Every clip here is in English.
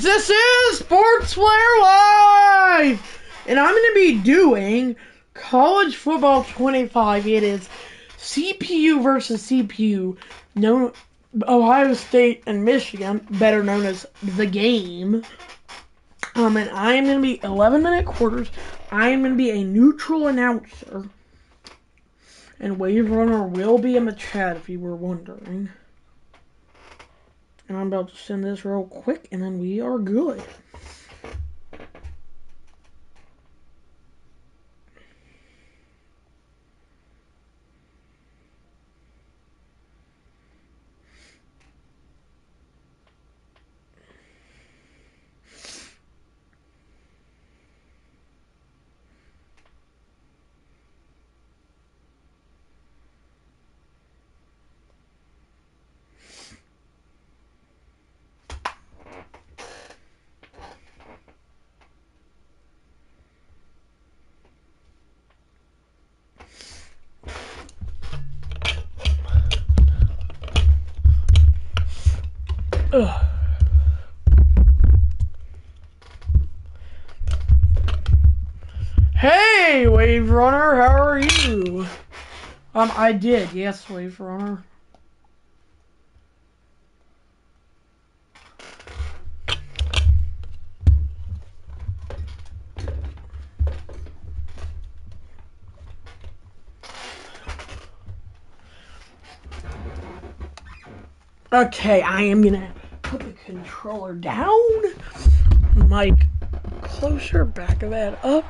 This is Sports Flare Live! And I'm going to be doing College Football 25. It is CPU versus CPU. Ohio State and Michigan, better known as The Game. And I am going to be 11-minute quarters. I am going to be a neutral announcer. And Wave Runner will be in the chat if you were wondering. And I'm about to send this real quick, and then we are good. Ugh. Hey, Wave Runner, how are you? I did, yes, Wave Runner. Okay, I am gonna put the controller down. Mic closer, back of that up.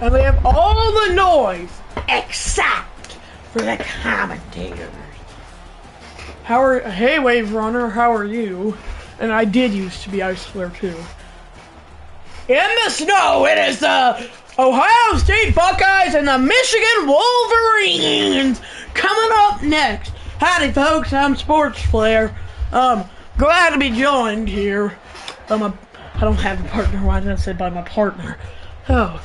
And we have all the noise except for the commentators. Hey Wave Runner, how are you? And I did used to be Ice Flare too. In the snow, it is the Ohio State Buckeyes and the Michigan Wolverines coming up next. Howdy folks, I'm Sports Flare. Glad to be joined here. I don't have a partner, why did I say by my partner? Oh,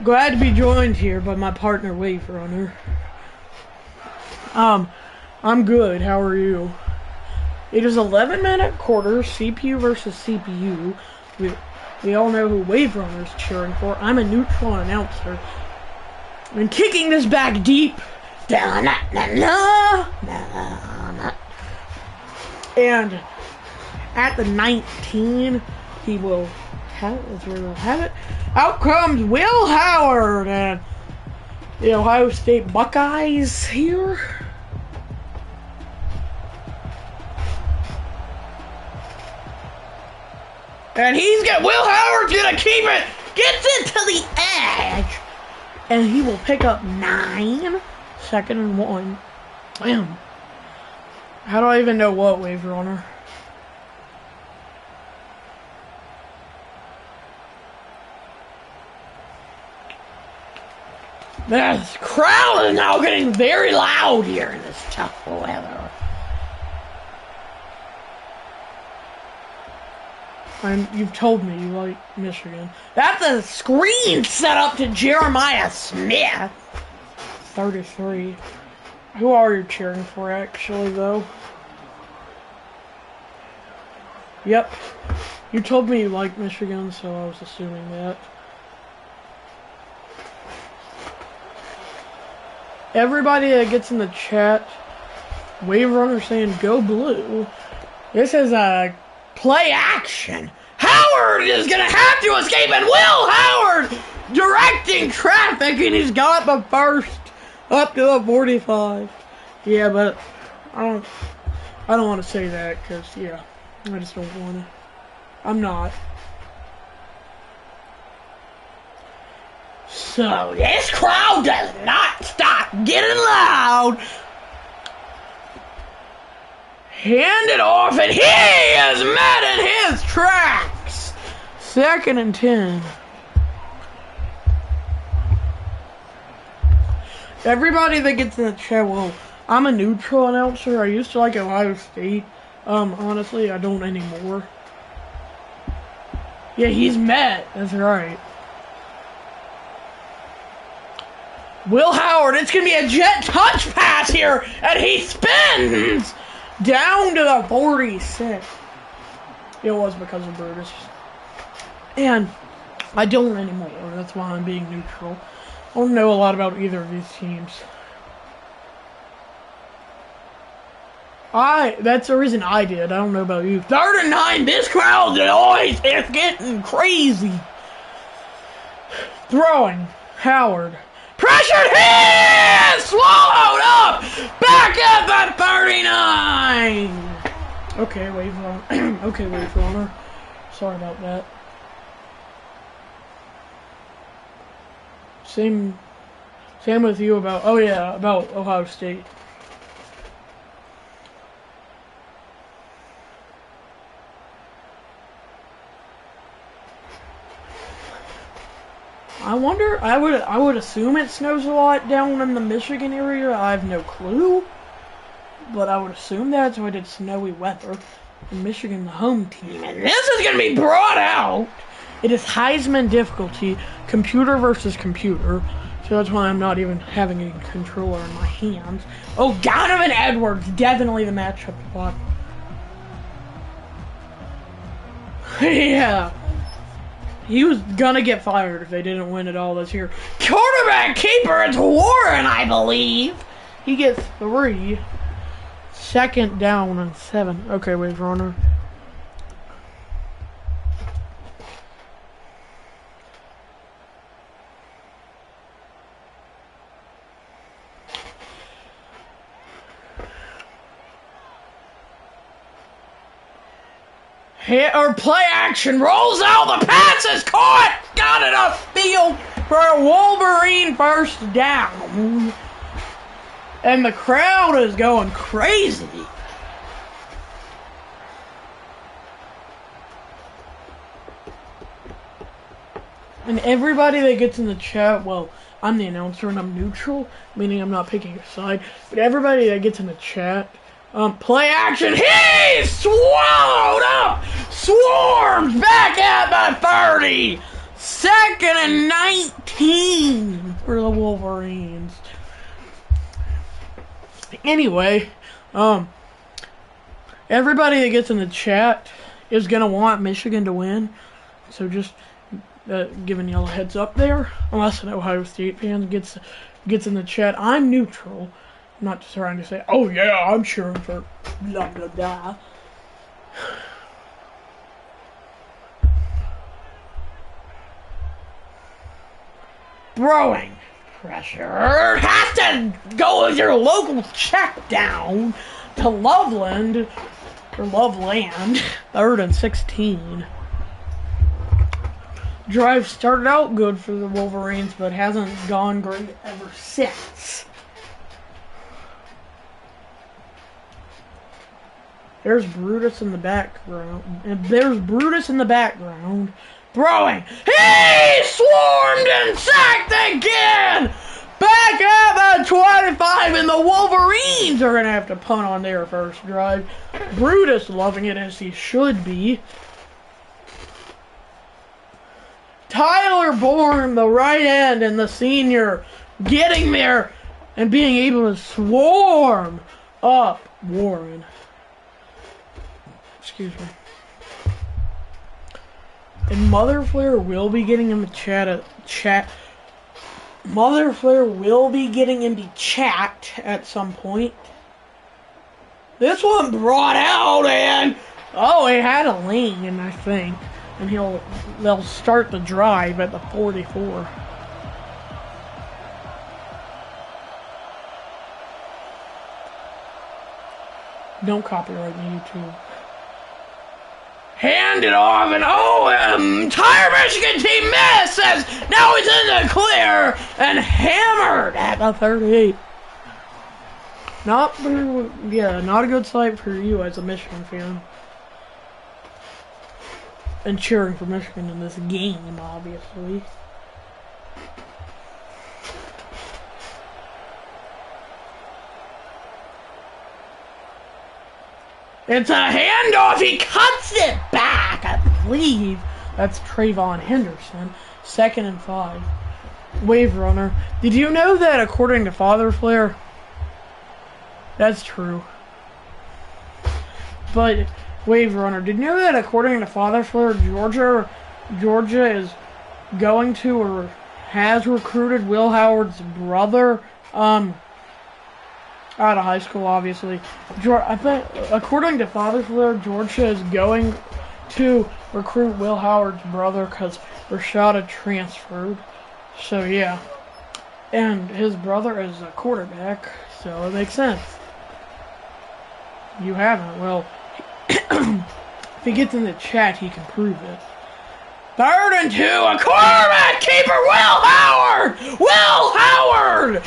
glad to be joined here by my partner Wave Runner. I'm good, how are you? It is 11-minute quarters, CPU versus CPU. We all know who Wave Runner is cheering for. I'm a neutral announcer. And kicking this back deep. And at the 19, he will have it. That's where we'll have it. Out comes Will Howard and the Ohio State Buckeyes here. And Will Howard's gonna keep it, gets it to the edge, and he will pick up 9. 2nd and 1. Damn. How do I even know what, Wave Runner? This crowd is now getting very loud here in this tough weather. You've told me you like Michigan. That's a screen set up to Jeremiah Smith. 33. Who are you cheering for, actually, though? Yep. You told me you liked Michigan, so I was assuming that. Everybody that gets in the chat, Wave Runner saying, go blue. This is a play action. Howard is going to have to escape, and Will Howard directing traffic, and he's got the first. Up to the 45. Yeah, but I don't want to say that because, yeah, I just don't want to. I'm not. So, this crowd does not stop getting loud. Hand it off, and he is met in his tracks. 2nd and 10. Everybody that gets in the chat, well, I'm a neutral announcer. I used to like Ohio State. Honestly, I don't anymore. Yeah, he's met. That's right. Will Howard, it's going to be a jet touch pass here, and he spins down to the 46. It was because of Brutus. And I don't anymore. That's why I'm being neutral. I don't know a lot about either of these teams. That's the reason I did. I don't know about you. 3rd and 9. This crowd is getting crazy. Throwing. Howard. Pressured hit! Swallowed up! Back at the 39! Okay, wave runner. Okay, wave runner. Sorry about that. Same with you about, oh yeah, about Ohio State. I wonder, I would assume it snows a lot down in the Michigan area. I have no clue. But I would assume that's why it's snowy weather. In Michigan, the home team. And this is going to be brought out. It is Heisman difficulty, computer versus computer. So that's why I'm not even having a controller in my hands. Oh, Donovan Edwards, definitely the matchup spot. Yeah. He was gonna get fired if they didn't win it all this year. Quarterback keeper, it's Warren, I believe. He gets 3. 2nd down and 7. Okay, wave runner. Hit or play action, rolls out, the pass is caught, got it upfield for a Wolverine 1st down. And the crowd is going crazy. And everybody that gets in the chat, well, I'm the announcer and I'm neutral, meaning I'm not picking a side, but everybody that gets in the chat, play action, he's swallowed up, swarms back at the 30, 2nd and 19 for the Wolverines. Anyway, everybody that gets in the chat is gonna want Michigan to win, so just giving y'all a heads up there. Unless an Ohio State fan gets in the chat, I'm neutral. I'm not just trying to say, oh yeah, I'm cheering for blah blah blah. Throwing pressure has to go with your local check down to Loveland, 3rd and 16. Drive started out good for the Wolverines, but hasn't gone great ever since. There's Brutus in the background. Throwing. He swarmed and sacked again! Back at the 25, and the Wolverines are going to have to punt on their first drive. Brutus loving it as he should be. Tyler Bourne, the right end, and the senior getting there and being able to swarm up Warren. Excuse me. And Mother Flare will be getting in the chat. Mother Flare will be getting into chat at some point. This one brought out and it had a lane, I think. And they'll start the drive at the 44. Don't copyright me, YouTube. Hand it off, and entire Michigan team misses. Now he's in the clear and hammered at the 38. Not a good sight for you as a Michigan fan. And cheering for Michigan in this game, obviously. It's a handoff. He cuts it back. I believe that's Trayvon Henderson. 2nd and 5. Wave runner. Did you know that according to Father Flare? That's true. But wave runner. Did you know that according to Father Flare, Georgia Georgia is going to or has recruited Will Howard's brother out of high school, obviously. I think, according to Father's Alert, Georgia is going to recruit Will Howard's brother because Rashada transferred. So, yeah. And his brother is a quarterback, so it makes sense. You haven't. Well, if he gets in the chat, he can prove it. 3rd and 2, a quarterback keeper, Will Howard! Will Howard!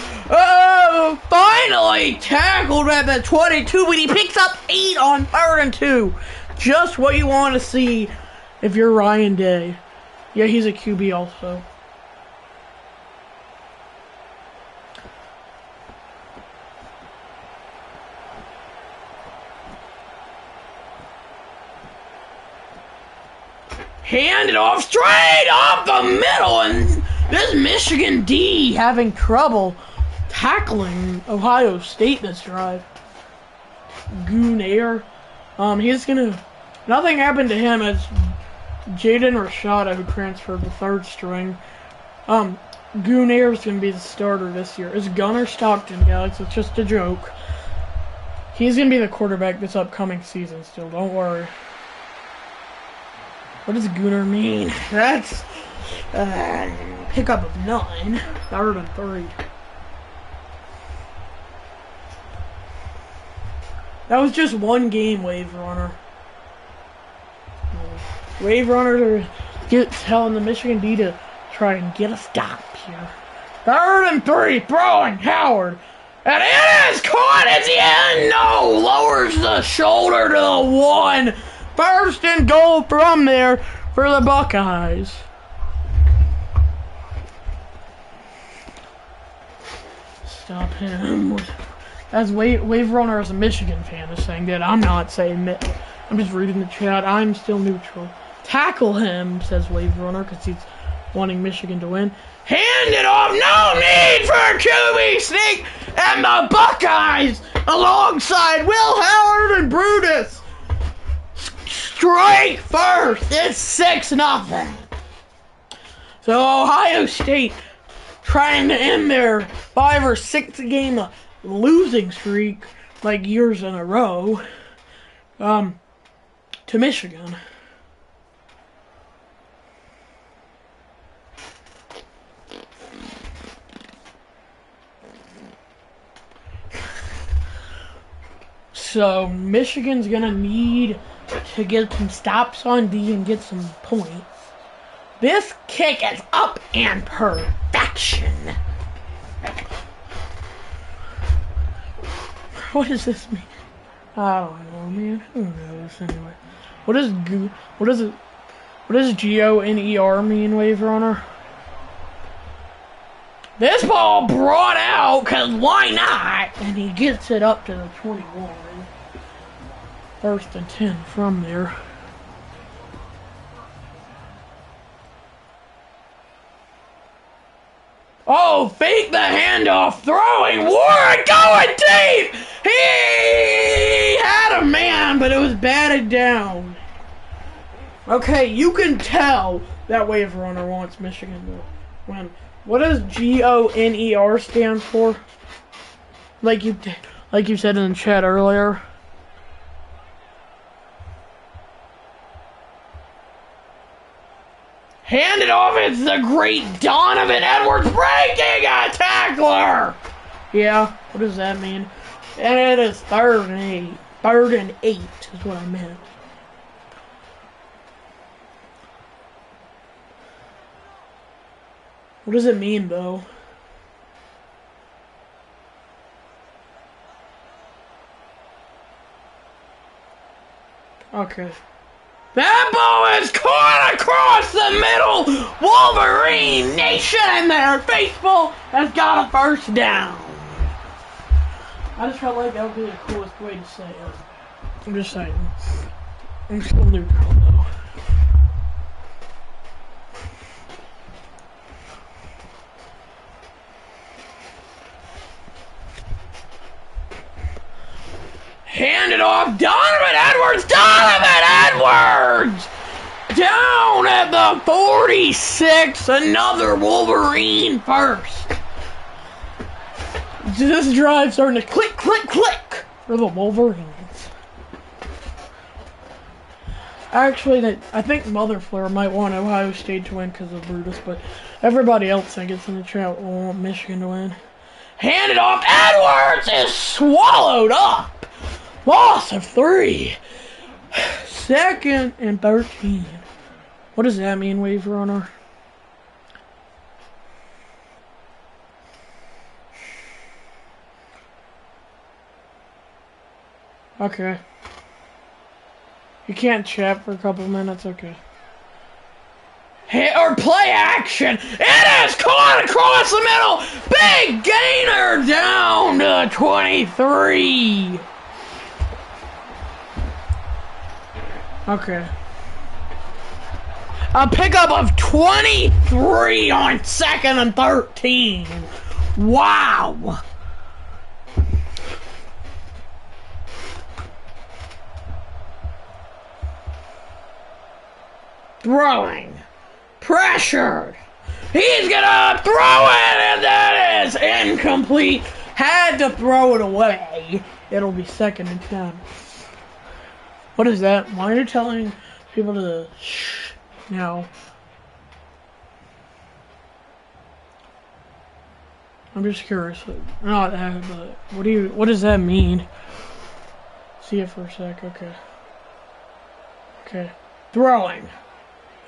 Finally tackled at the 22, but he picks up 8 on 3rd and 2. Just what you want to see if you're Ryan Day. Yeah, he's a QB also. Handed off straight up the middle, and this Michigan D having trouble tackling Ohio State this drive. Goonair. He's gonna. Nothing happened to him as Jaden Rashada, who transferred to 3rd string. Goonair is gonna be the starter this year. It's Gunnar Stockton, guys. It's just a joke. He's gonna be the quarterback this upcoming season. Still, don't worry. What does Gunnar mean? That's pickup of 9. 3rd and 3. That was just one game, Wave Runner. Wave Runner telling the Michigan D to try and get a stop here. 3rd and 3, throwing Howard. And it is caught at the end. No, lowers the shoulder to the 1. 1st and goal from there for the Buckeyes. Stop him. As Wave Runner as a Michigan fan is saying that. I'm not saying that. I'm just reading the chat. I'm still neutral. Tackle him, says Wave Runner, because he's wanting Michigan to win. Hand it off. No need for QB sneak. And the Buckeyes alongside Will Howard and Brutus. Strike first. It's 6-0. So Ohio State trying to end their 5 or 6 game losing streak, like years in a row, to Michigan. So Michigan's gonna need to get some stops on D and get some points. This kick is up and perfection. What does this mean? I don't know, man. Who knows anyway? What does GONER mean, Wave Runner? This ball brought out, cause why not? And he gets it up to the 21. 1st and 10 from there. Oh, fake the handoff, throwing Warren going deep. He had a man, but it was batted down. Okay, you can tell that Wave Runner wants Michigan to win. What does GONER stand for? Like you said in the chat earlier. Hand it off, it's the great Donovan Edwards breaking a tackler! Yeah, what does that mean? And it is 3rd and 8. 3rd and 8 is what I meant. What does it mean, though? Okay. That ball is caught across the middle. Wolverine Nation and their faithful has got a 1st down. I just felt like that would be the coolest way to say it. I'm just saying. I'm still neutral though. Hand it off, Donovan Edwards! Donovan Edwards! down at the 46. Another Wolverine first. This drive starting to click, click, click for the Wolverines. Actually, I think Motherflare might want Ohio State to win because of Brutus, but everybody else I guess in the chat will want Michigan to win. Hand it off. Edwards is swallowed up. Loss of 3. 2nd and 13. What does that mean, Wave Runner? Okay. You can't chat for a couple minutes, okay. Hit or play action. It is caught across the middle. Big gainer down to 23. Okay. A pickup of 23 on 2nd and 13. Wow. Throwing. Pressured. He's gonna throw it, and that is incomplete. Had to throw it away. It'll be 2nd and 10. What is that? Why are you telling people to shh now? I'm just curious. Not that, but what does that mean? See it for a sec. Okay. Okay. Throwing.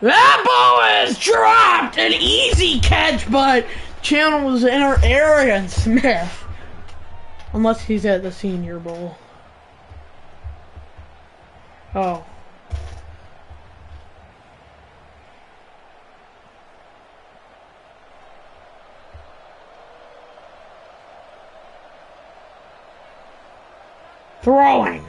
That ball is dropped! An easy catch, but Channel was in our area and Smith. Unless he's at the Senior Bowl. Oh. Throwing.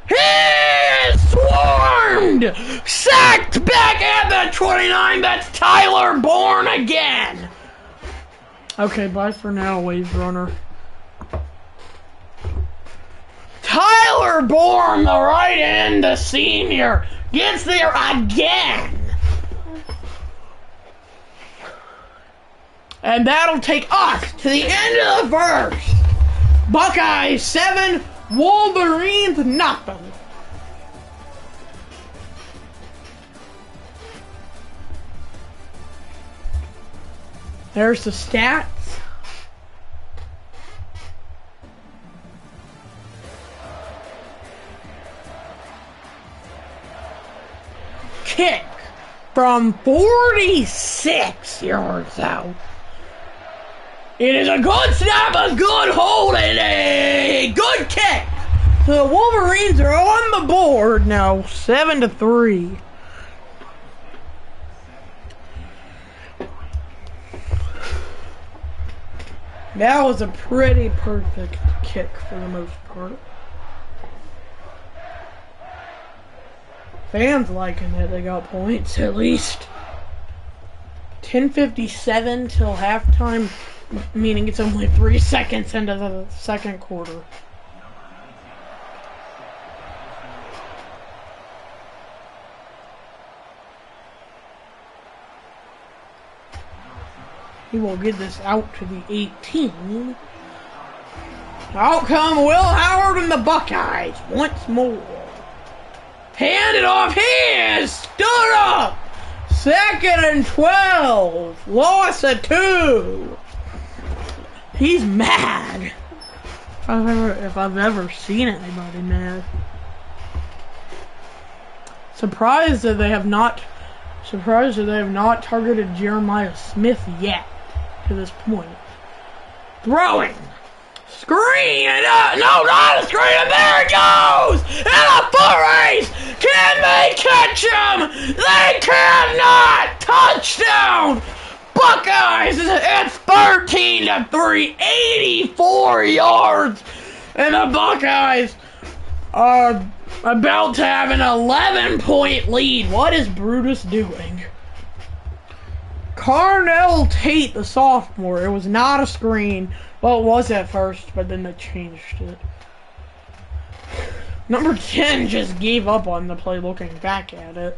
He is swarmed! Sacked back at the 29. That's Tyler Bourne again. Okay, bye for now, Wave Runner. Tyler Bourne, the right end, the senior, gets there again. And that'll take us to the end of the first. Buckeyes 7, Wolverines nothing. There's the stats. Kick from 46 yards out. It is a good snap, a good hold, and a good kick. The Wolverines are on the board now, 7-3. That was a pretty perfect kick for the most part. Fans liking it, they got points at least. 10:57 till halftime, meaning it's only 3 seconds into the second quarter. He will get this out to the 18. Out come Will Howard and the Buckeyes once more. Hand it off. He is stood up. 2nd and 12. Loss of 2. He's mad. If I've ever seen anybody mad. Surprised that they have not targeted Jeremiah Smith yet to this point. Throwing. Screen! No, not a screen! And there it goes! And a foot race! Can they catch him? They cannot! Touchdown! Buckeyes! It's 13-3, 84 yards! And the Buckeyes are about to have an 11-point lead. What is Brutus doing? Carnell Tate, the sophomore. It was not a screen. Well, it was at first, but then they changed it. Number 10 just gave up on the play looking back at it.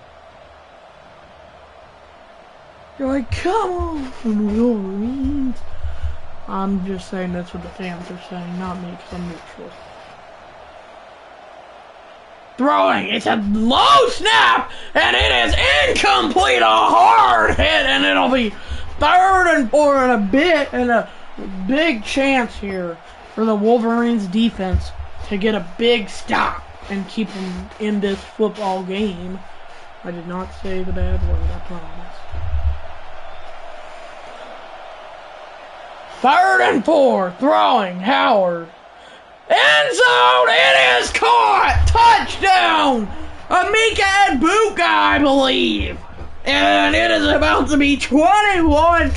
You're like, come on, Wolverines. I'm just saying that's what the fans are saying, not me, because I'm neutral. Throwing, it's a low snap, and it is incomplete, a hard hit, and it'll be 3rd and 4 in a bit, and a big chance here for the Wolverines defense to get a big stop and keep them in this football game. I did not say the bad word, I promise. 3rd and 4, throwing, Howard. End zone, it is caught! Touchdown! Emeka Egbuka, I believe. And it is about to be 21.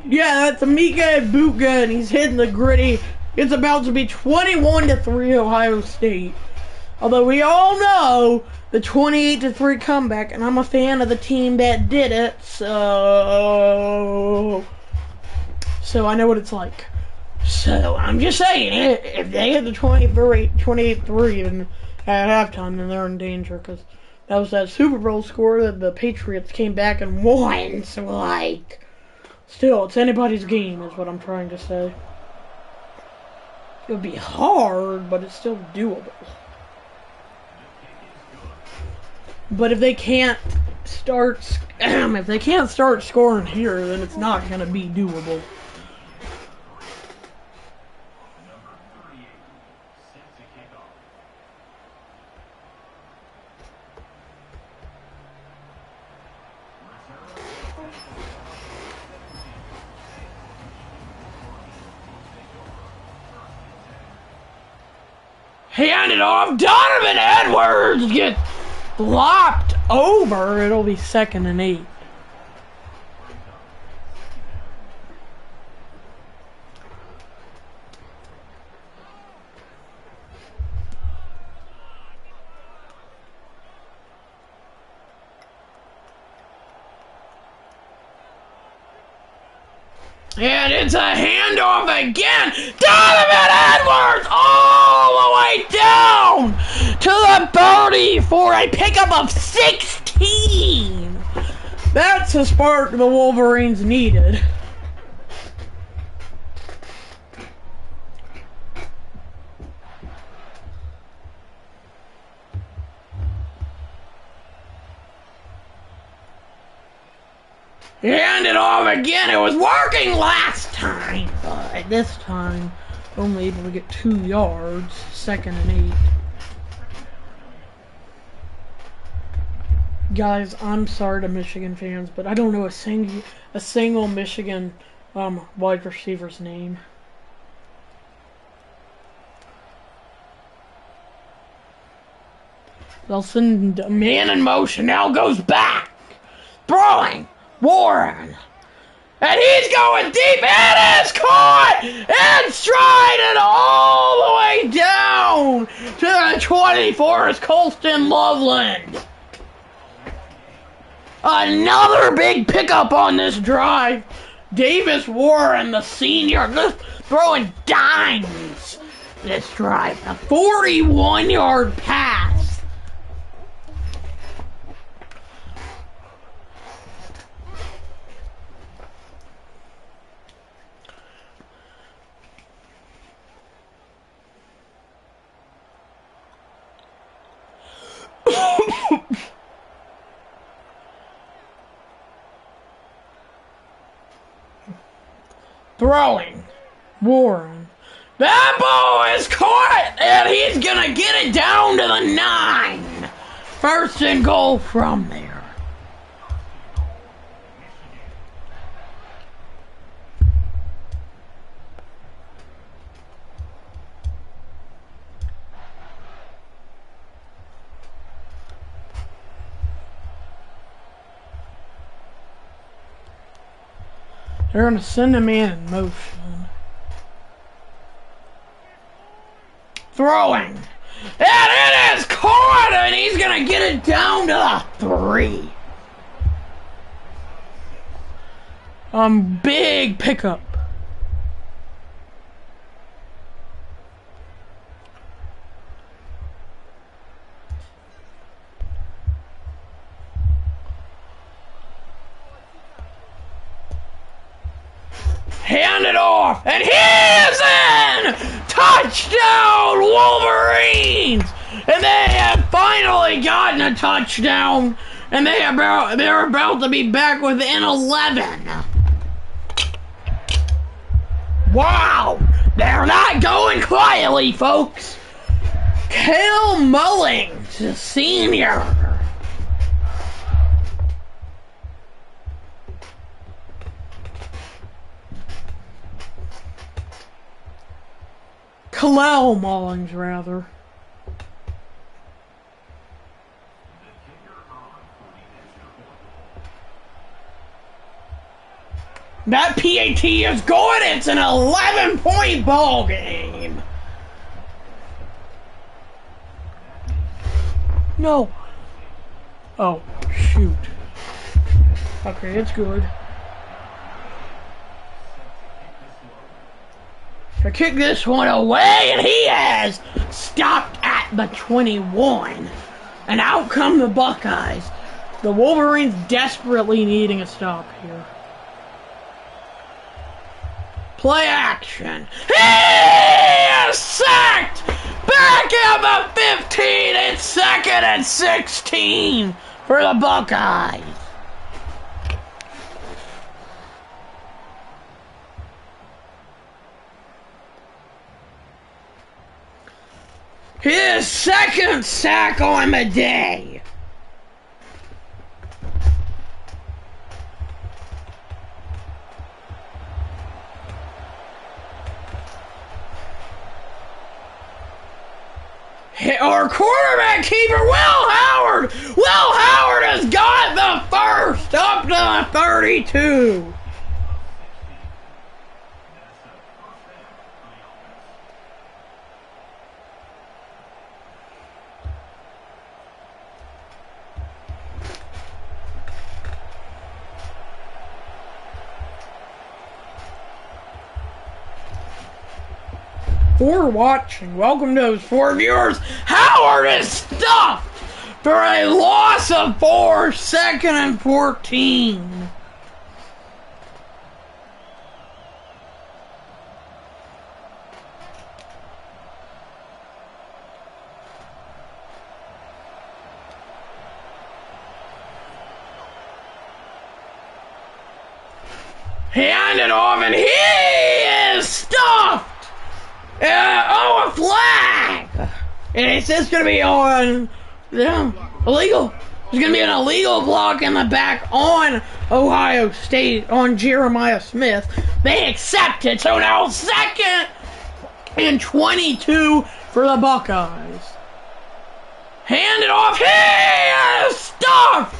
Yeah, that's Emeka Egbuka, and he's hitting the gritty. It's about to be 21-3 Ohio State. Although we all know the 28-3 comeback, and I'm a fan of the team that did it, so I know what it's like. So I'm just saying, if they hit the 28-3 and at halftime, then they're in danger, because that was that Super Bowl score that the Patriots came back and won. So like, still, it's anybody's game, is what I'm trying to say. It would be hard, but it's still doable. But if they can't start scoring here, then it's not going to be doable. Handed off, Donovan Edwards gets flopped over. It'll be 2nd and 8. And it's a handoff again. Donovan Edwards all the way down to the 30 for a pickup of 16. That's the spark the Wolverines needed. Hand it off again. It was working last time, but this time only able to get 2 yards. 2nd and 8. Guys, I'm sorry to Michigan fans, but I don't know a single Michigan wide receiver's name. They'll send a man in motion. Now goes back. Throwing. Warren. And he's going deep. It is caught and striding all the way down to the 24 is Colston Loveland. Another big pickup on this drive. Davis Warren, the senior, just throwing dimes this drive. A 41-yard pass. Throwing. Warren. That ball is caught, and he's going to get it down to the 9. 1st and goal from there. They're going to send a man in motion. Throwing. And it is caught, and he's going to get it down to the 3. Big pickup. off, and he is in! Touchdown, Wolverines! And they have finally gotten a touchdown, and they're about to be back within 11. Wow! They're not going quietly, folks! Cale Mullings, Sr. Kalel Mullings, rather. That PAT is good. It's an 11-point ball game. No. Oh, shoot. Okay, it's good. I kick this one away, and he has stopped at the 21. And out come the Buckeyes. The Wolverines desperately needing a stop here. Play action. He is sacked! Back at the 15. It's 2nd and 16 for the Buckeyes. His 2nd sack on the day. Our quarterback keeper, Will Howard. Will Howard has got the first up to the 32. For watching, welcome to those 4 viewers. Howard is stuffed for a loss of 4, 2nd and 14. Hand it off, and he is stuffed. Oh, a flag! And it's just going to be on illegal. There's going to be an illegal block in the back on Ohio State, on Jeremiah Smith. They accept it. So now 2nd and 22 for the Buckeyes. Hand it off. He is stuffed!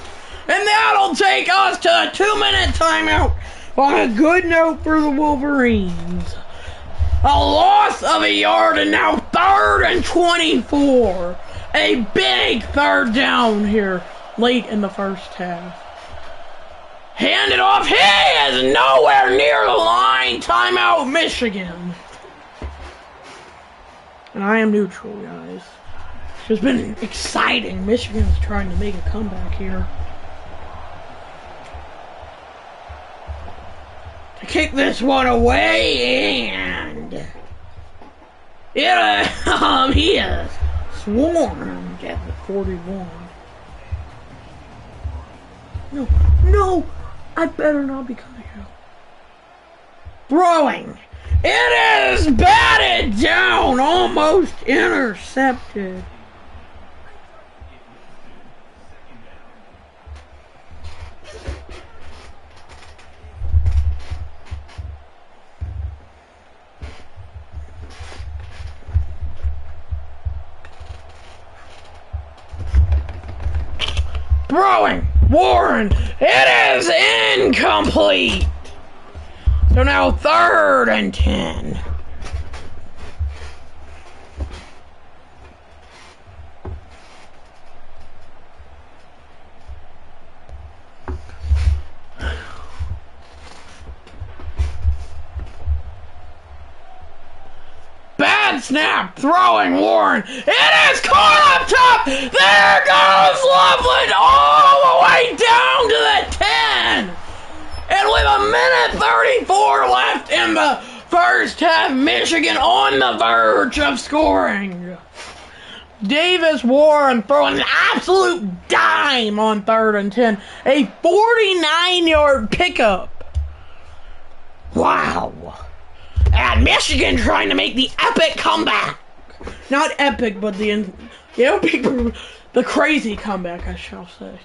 And that'll take us to a 2-minute timeout on a good note for the Wolverines. A loss of a yard, and now 3rd and 24. A big 3rd down here late in the first half. Hand it off. He is nowhere near the line. Timeout, Michigan. And I am neutral, guys. It's been exciting. Michigan's trying to make a comeback here. To kick this one away, and he is swarmed at the 41. No, I better not be coming out. Throwing. It is batted down, almost intercepted. Throwing, Warren, it is incomplete. So now 3rd and 10. Bad snap, throwing Warren. It is caught up top. There goes Loveland all the way down to the 10. And with 1:34 left in the First half, Michigan on the verge of scoring. Davis Warren throwing an absolute dime on 3rd and 10. A 49-yard pickup. Wow. And Michigan trying to make the epic comeback. Not epic, but the crazy comeback, I shall say.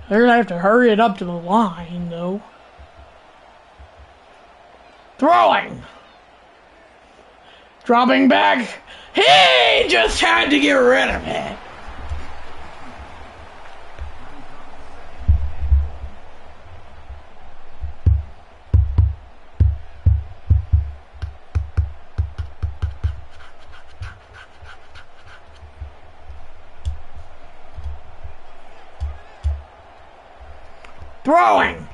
They're going to have to hurry it up to the line, though. Throwing. Dropping back. He just had to get rid of it. Throwing.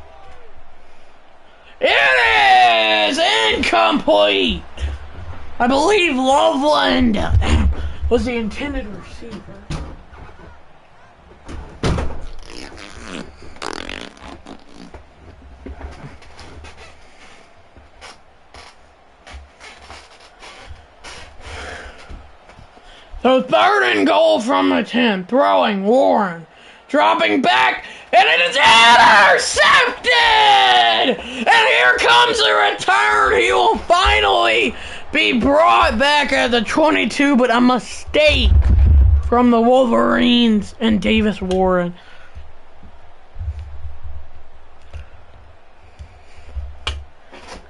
It is incomplete. I believe Loveland was the intended receiver. So 3rd and goal from the 10. Throwing Warren. Dropping back. And it is intercepted! And here comes the return. He will finally be brought back at the 22, but a mistake from the Wolverines and Davis Warren.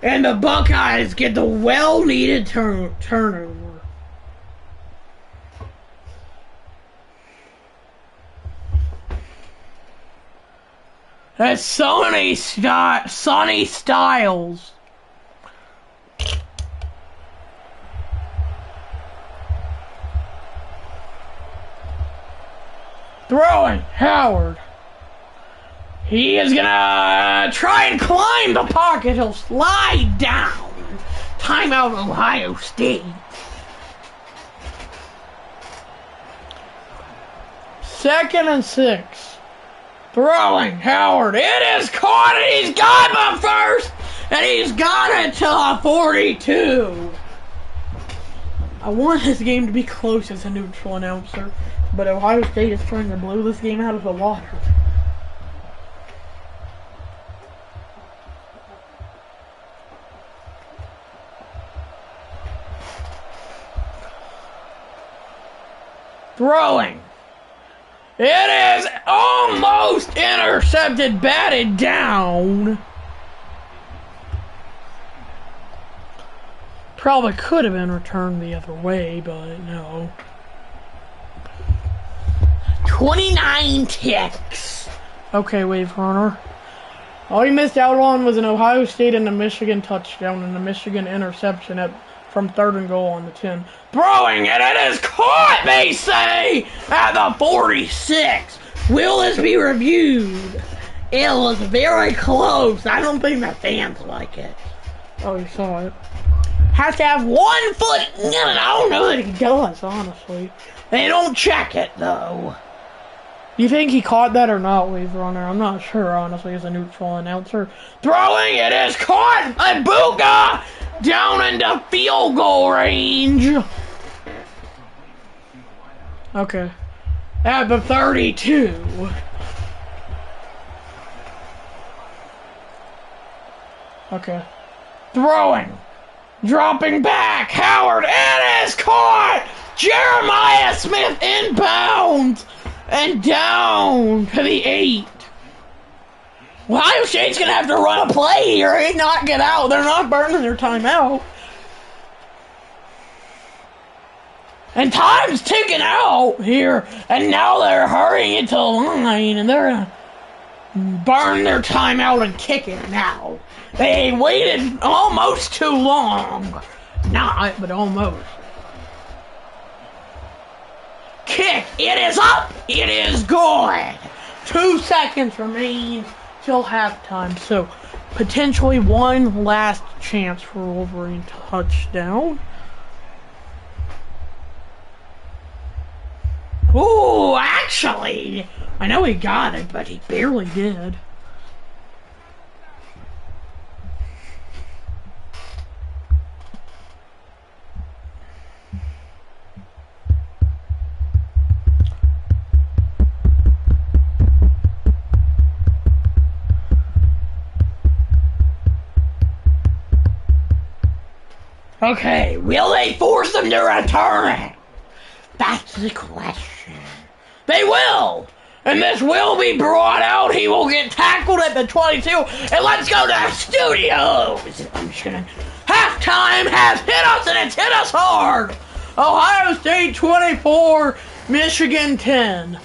And the Buckeyes get the well-needed turnover. That's Sonny Styles. Throwing Howard. He is gonna try and climb the pocket. He'll slide down. Timeout, Ohio State. 2nd and 6. Throwing Howard. It is caught and he's got the first. And he's got it to a 42. I want this game to be close as a neutral announcer, but Ohio State is trying to blow this game out of the water. Throwing. It is almost intercepted, batted down. Probably could have been returned the other way, but no. 29 ticks. Okay, Wave Runner. All you missed out on was an Ohio State and a Michigan touchdown and a Michigan interception from 3rd and goal on the 10. Throwing, and it is caught, they say, at the 46. Will this be reviewed? It was very close. I don't think the fans like it. Oh, you saw it. Has to have 1 foot. I don't know that he does, honestly. They don't check it, though. You think he caught that or not, Wave Runner? I'm not sure, honestly, as a neutral announcer. Throwing, it is caught! Ibuka down into field goal range. Okay. At the 32. Okay. Throwing. Dropping back. Howard. It is caught. Jeremiah Smith inbounds. And down to the 8. Ohio State's going to have to run a play here and not get out. They're not burning their timeout. And time's ticking out here. And now they're hurrying into the line. And they're going to burn their timeout and kick it now. They waited almost too long. Not, but almost. Kick. It is up. It is good. 2 seconds remain till halftime. So, potentially one last chance for Wolverine touchdown. Ooh, actually, I know he got it, but he barely did. Okay, will they force him to return it? That's the question. They will! And this will be brought out. He will get tackled at the 22. And let's go to the studios. I'm just gonna... Halftime has hit us, and it's hit us hard. Ohio State 24, Michigan 10.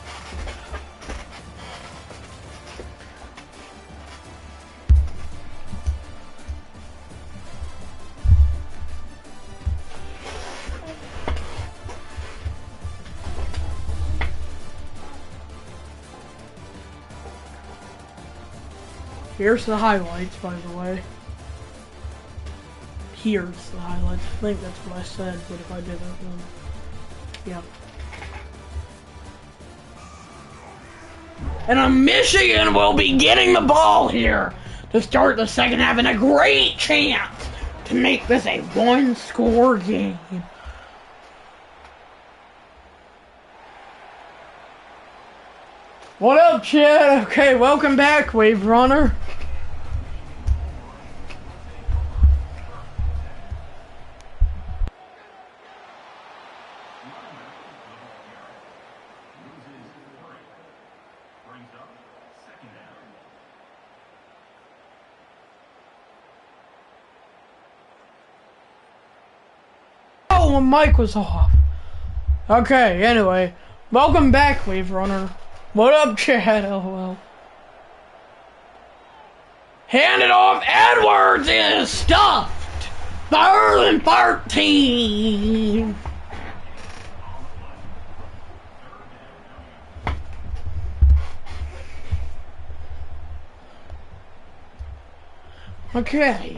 Here's the highlights, by the way. Here's the highlights. I think that's what I said, but if I didn't, then... Yeah. And Michigan will be getting the ball here to start the second half, and a great chance to make this a one-score game. What up, Chad? Okay, welcome back, Wave Runner. Oh, my mic was off. Okay, anyway, welcome back, Wave Runner. What up, Chad? LOL. Hand it off. Edwards is stuffed. 3rd and 13. Okay.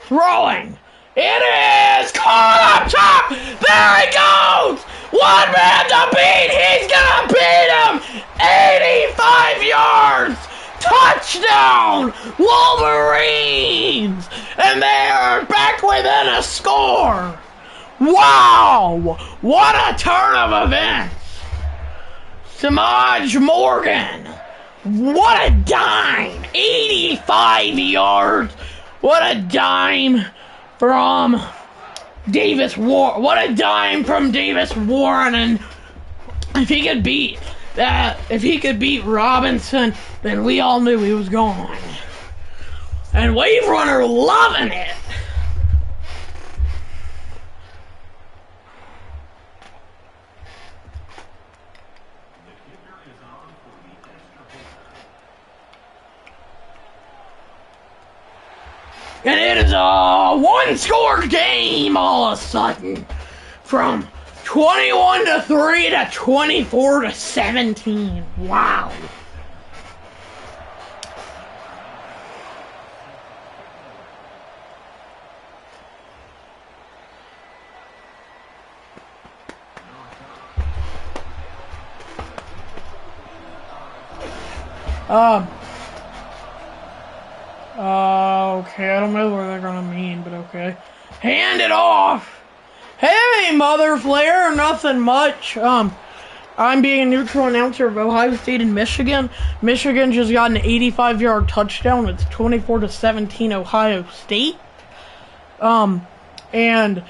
Throwing. It is caught up top. There he goes. One man to beat. He's gonna beat him. 85 yards. Touchdown, Wolverines. And they are back within a score. Wow. What a turn of events. Samaj Morgan. What a dime. 85 yards. What a dime from Davis Warren. What a dime from Davis Warren. And if he could beat that, if he could beat Robinson, then we all knew he was gone. And Wave Runner loving it. And it is a one-score game all of a sudden. From 21-3 to 24-17. Wow. Okay, I don't know what they're gonna mean, but okay. Hand it off! Hey, Mother Flare, nothing much. I'm being a neutral announcer of Ohio State and Michigan. Michigan just got an 85-yard touchdown. It's 24-17 Ohio State. And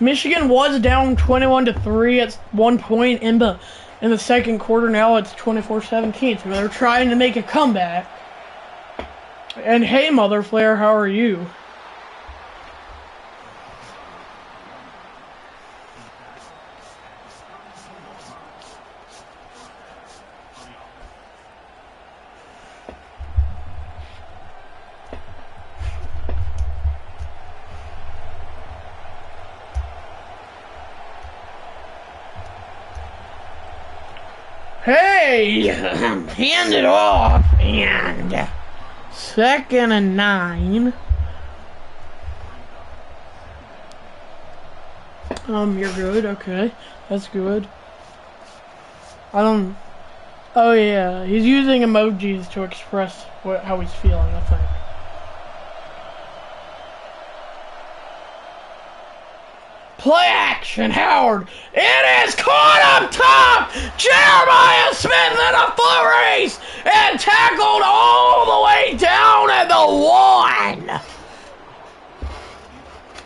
Michigan was down 21-3 at one point in the second quarter. Now it's 24-17, so they're trying to make a comeback. And hey, Mother Flare, how are you? Hey, hand it off, and 2nd and 9. You're good, okay. That's good. Oh yeah, he's using emojis to express how he's feeling, I think. Play action, Howard. It is caught up top. Jeremiah Smith in a foot race and tackled all the way down at the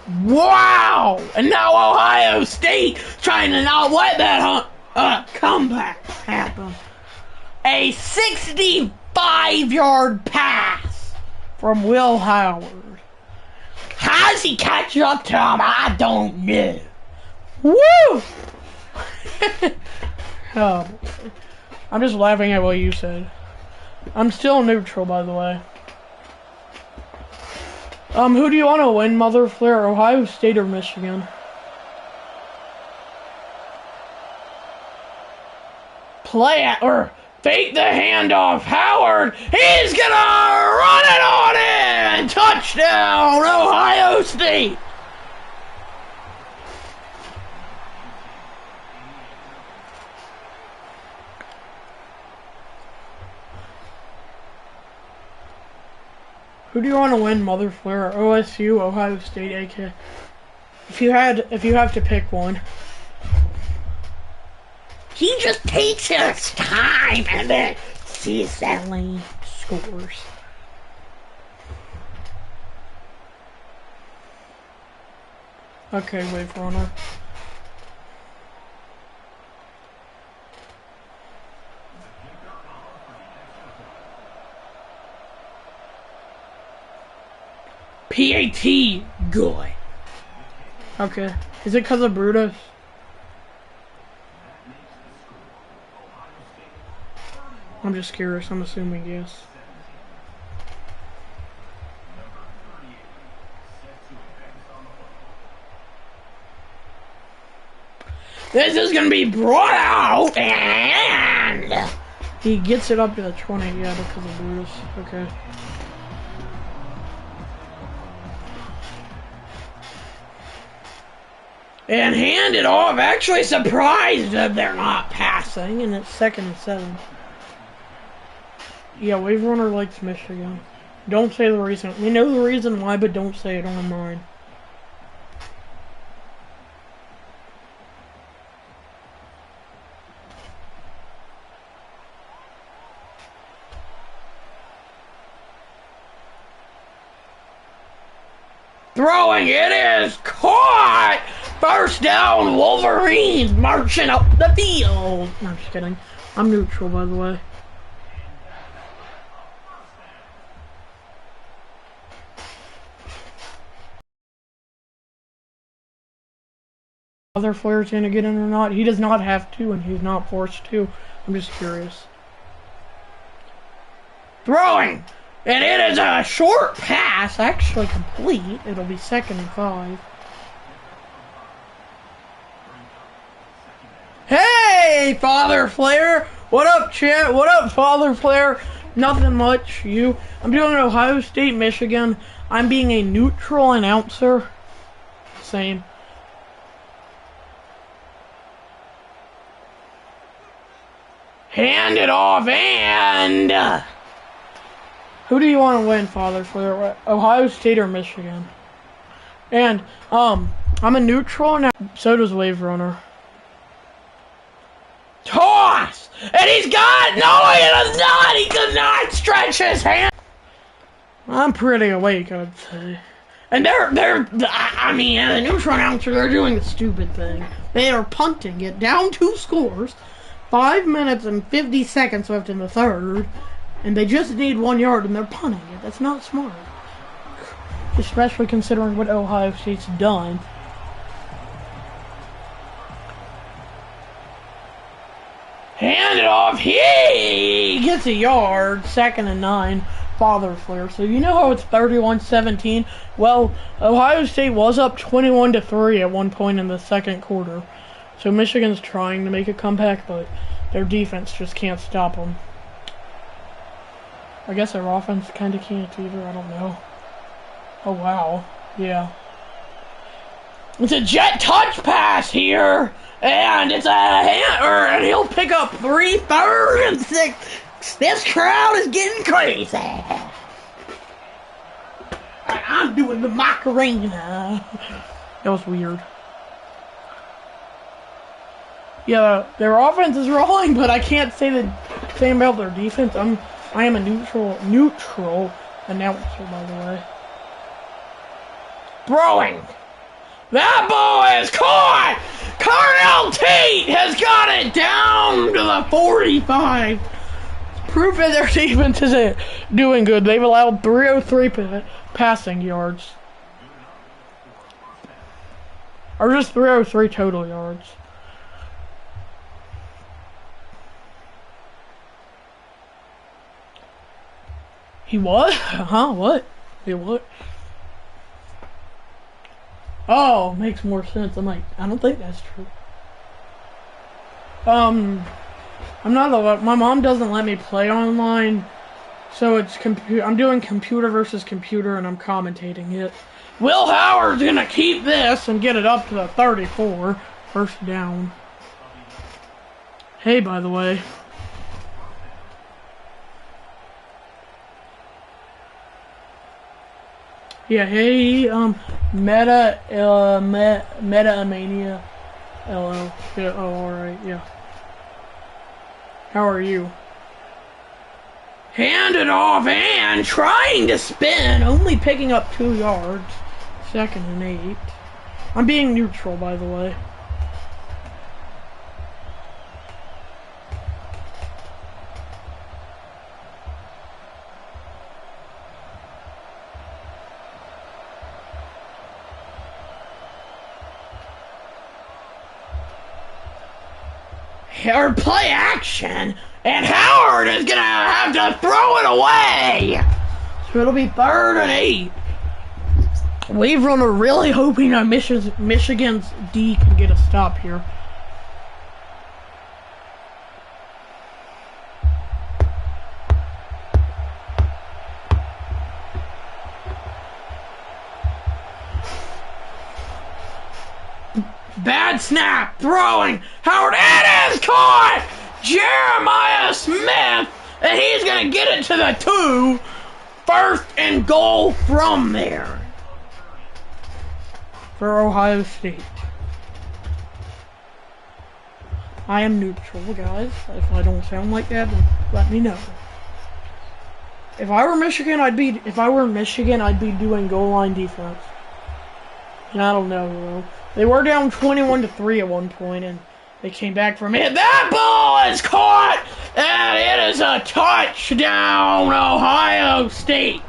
1. Wow. And now Ohio State trying to not let that comeback happen. A 65-yard pass from Will Howard. How does he catch up to him? I don't know. Woo! Oh, I'm just laughing at what you said. I'm still neutral, by the way. Who do you want to win, Mother Flare, Ohio State or Michigan? Fake the handoff. Howard, he's gonna run it on in. Touchdown, Ohio State. Who do you want to win, Mother Flare? OSU, Ohio State, AK? If you have to pick one. He just takes his time and then sees that lane scores. Okay, wait for honor. PAT, good. Okay, is it because of Brutus? I'm just curious, I'm assuming yes. This is gonna be brought out, and he gets it up to the 20, yeah, because of Brutus. Okay. And hand it off. Actually surprised that they're not passing, and it's 2nd and 7. Yeah, Wave Runner likes Michigan. Don't say the reason. We know the reason why, but don't say it on mine. Throwing, it is caught! First down, Wolverines marching up the field. No, I'm just kidding. I'm neutral, by the way. Whether Flair's gonna get in or not, he does not have to, and he's not forced to. I'm just curious. Throwing! And it is a short pass, actually complete. It'll be 2nd and 5. Hey, Father Flair! What up, chat? What up, Father Flair? Nothing much. You? I'm doing Ohio State, Michigan. I'm being a neutral announcer. Same. Hand it off, and who do you want to win, Father Flair? Ohio State or Michigan? And I'm a neutral now. So does Wave Runner. Toss! And he's got no, he does not. He could not stretch his hand. I'm pretty awake, I'd say. And I mean, as a neutral announcer, they're doing the stupid thing. They are punting it down 2 scores. 5 minutes and 50 seconds left in the 3rd, and they just need 1 yard, and they're punting it. That's not smart. Especially considering what Ohio State's done. Hand it off. He gets a yard. 2nd and 9. Father Flair. So you know how it's 31-17? Well, Ohio State was up 21-3 at one point in the 2nd quarter. So Michigan's trying to make a comeback, but their defense just can't stop them. I guess their offense kind of can't either. I don't know. Oh, wow. Yeah. It's a jet touch pass here, and it's and he'll pick up 3, 3rd and 6. This crowd is getting crazy. I'm doing the Macarena. That was weird. Yeah, their offense is rolling, but I can't say the same about their defense. I am a neutral announcer, by the way. Throwing. That ball is caught! Carnell Tate has got it down to the 45. Proof that their defense isn't doing good. They've allowed 303 passing yards. Or just 303 total yards. He what? Huh? What? He what? Oh, makes more sense. I'm like, I don't think that's true. I'm not allowed. My mom doesn't let me play online, so it's I'm doing computer versus computer, and I'm commentating it. Will Howard's gonna keep this and get it up to the 34. First down. Hey, by the way. Yeah, hey, Meta Amania, LL. Yeah, oh, alright, yeah. How are you? Hand it off and trying to spin, only picking up 2 yards. 2nd and 8. I'm being neutral, by the way. Or play action, and Howard is gonna have to throw it away. So it'll be 3rd and 8. Wave Runner really hoping that Michigan's D can get a stop here. Bad snap, throwing, Howard, it is caught! Jeremiah Smith, and he's gonna get it to the 2. 1st and goal from there. For Ohio State. I am neutral, guys. If I don't sound like that, then let me know. If I were Michigan, I'd be doing goal line defense. And I don't know, though. They were down 21-3 at one point, and they came back from it. That ball is caught, and it is a touchdown, Ohio State.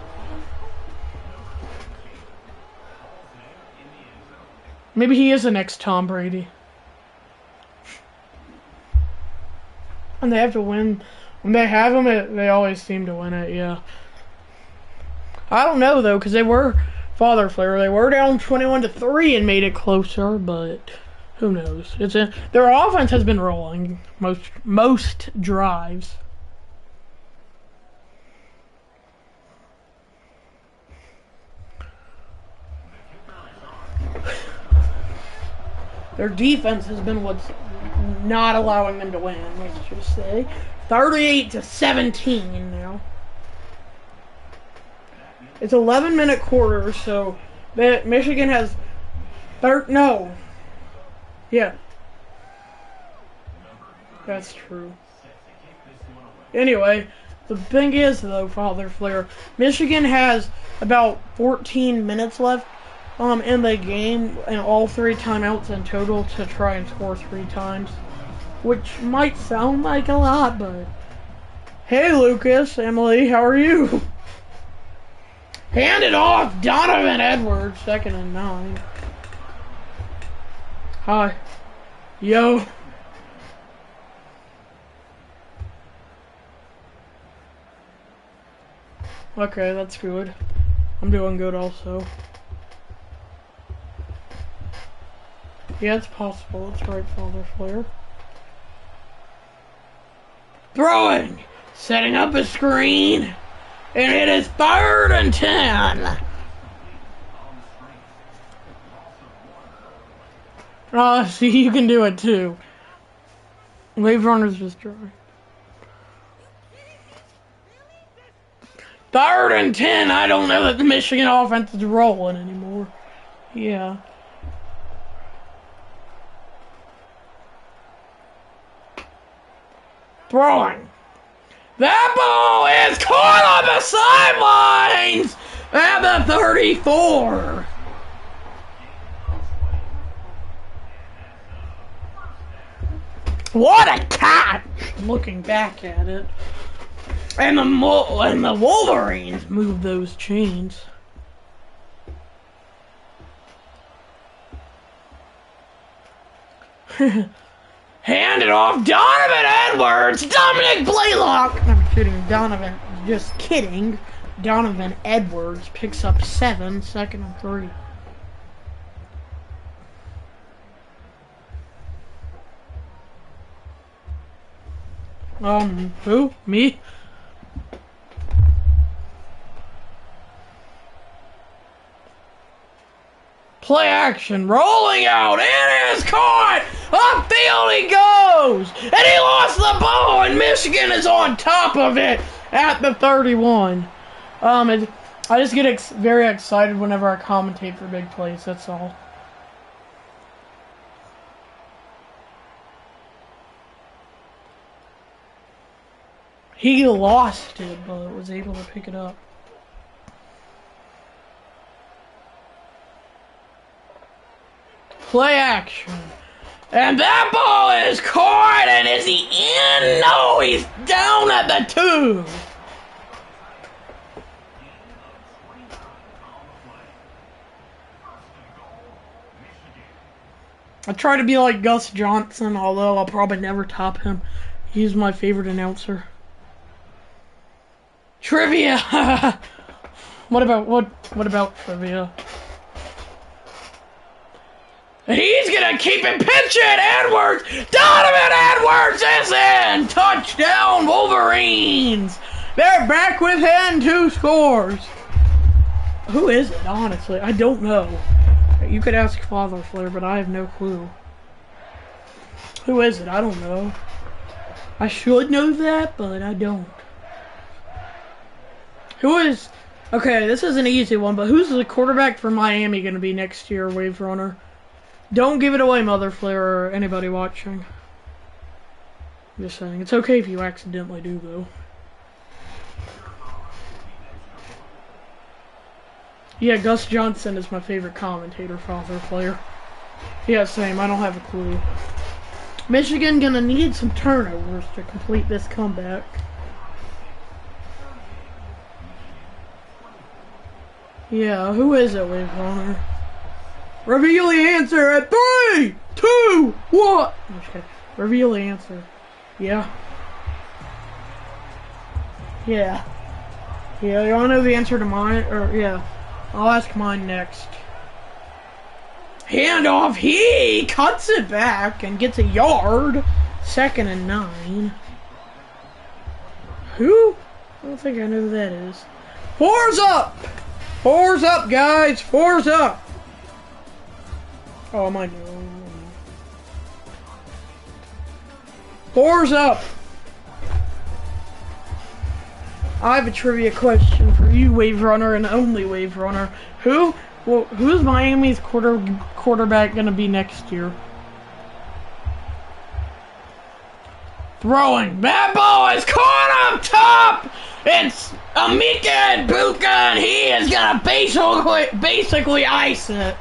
Maybe he is the next Tom Brady. And they have to win. When they have him, they always seem to win it, yeah. I don't know, though, because they were... Father Flare, they were down 21-3 and made it closer, but who knows? Their offense has been rolling most drives. Their defense has been what's not allowing them to win, let's just say. 38-17 now. It's 11-minute quarter, so Michigan has no. Yeah. That's true. Anyway, the thing is, though, Father Flare, Michigan has about 14 minutes left in the game, and all 3 timeouts in total to try and score 3 times. Which might sound like a lot, but... Hey, Lucas, Emily, how are you? Hand it off, Donovan Edwards, 2nd and 9. Hi. Yo. Okay, that's good. I'm doing good also. Yeah, it's possible. It's right, Father Flare. Throwing! Setting up a screen! And it is 3rd and 10. See, you can do it too. Wave Runner's just dry. 3rd and 10. I don't know that the Michigan offense is rolling anymore. Yeah. Throwing. That ball is caught on the sidelines at the 34. What a catch! Looking back at it. And the Wolverines move those chains. Hand it off, Donovan Edwards! Dominic Blaylock! I'm kidding, Donovan. Just kidding. Donovan Edwards picks up 7, second and 3. Who? Me? Play action, rolling out, it is caught! Upfield he goes! And he lost the ball, and Michigan is on top of it at the 31. I just get very excited whenever I commentate for big plays, that's all. He lost it, but was able to pick it up. Play action. And that ball is caught, and is he in? No, he's down at the 2. I try to be like Gus Johnson, although I'll probably never top him. He's my favorite announcer. Trivia. What about trivia? He's gonna keep it pitching. Edwards, Donovan Edwards is in. Touchdown, Wolverines. They're back within 2 scores. Who is it? Honestly, I don't know. You could ask Father Flair, but I have no clue. Who is it? I don't know. I should know that, but I don't. Who is... Okay, this is an easy one, but who's the quarterback for Miami going to be next year, Wave Runner? Don't give it away, Mother Flair, or anybody watching. I'm just saying. It's okay if you accidentally do, though. Yeah, Gus Johnson is my favorite commentator, Father Flair. Yeah, same. I don't have a clue. Michigan going to need some turnovers to complete this comeback. Yeah, who is it, Wave Runner? Reveal the answer at 3, 2, 1. Okay, reveal the answer. Yeah. Yeah. Yeah, you wanna know the answer to mine? Or, yeah. I'll ask mine next. Handoff, he cuts it back and gets a yard. 2nd and 9. Who? I don't think I know who that is. 4's up! 4's up, guys! 4's up! Oh, am I no? 4's up! I have a trivia question for you, Wave Runner, and only Wave Runner. Who's Miami's quarterback gonna be next year? Throwing. That ball is caught up top! It's Emeka Egbuka, and he is gonna basically ice it.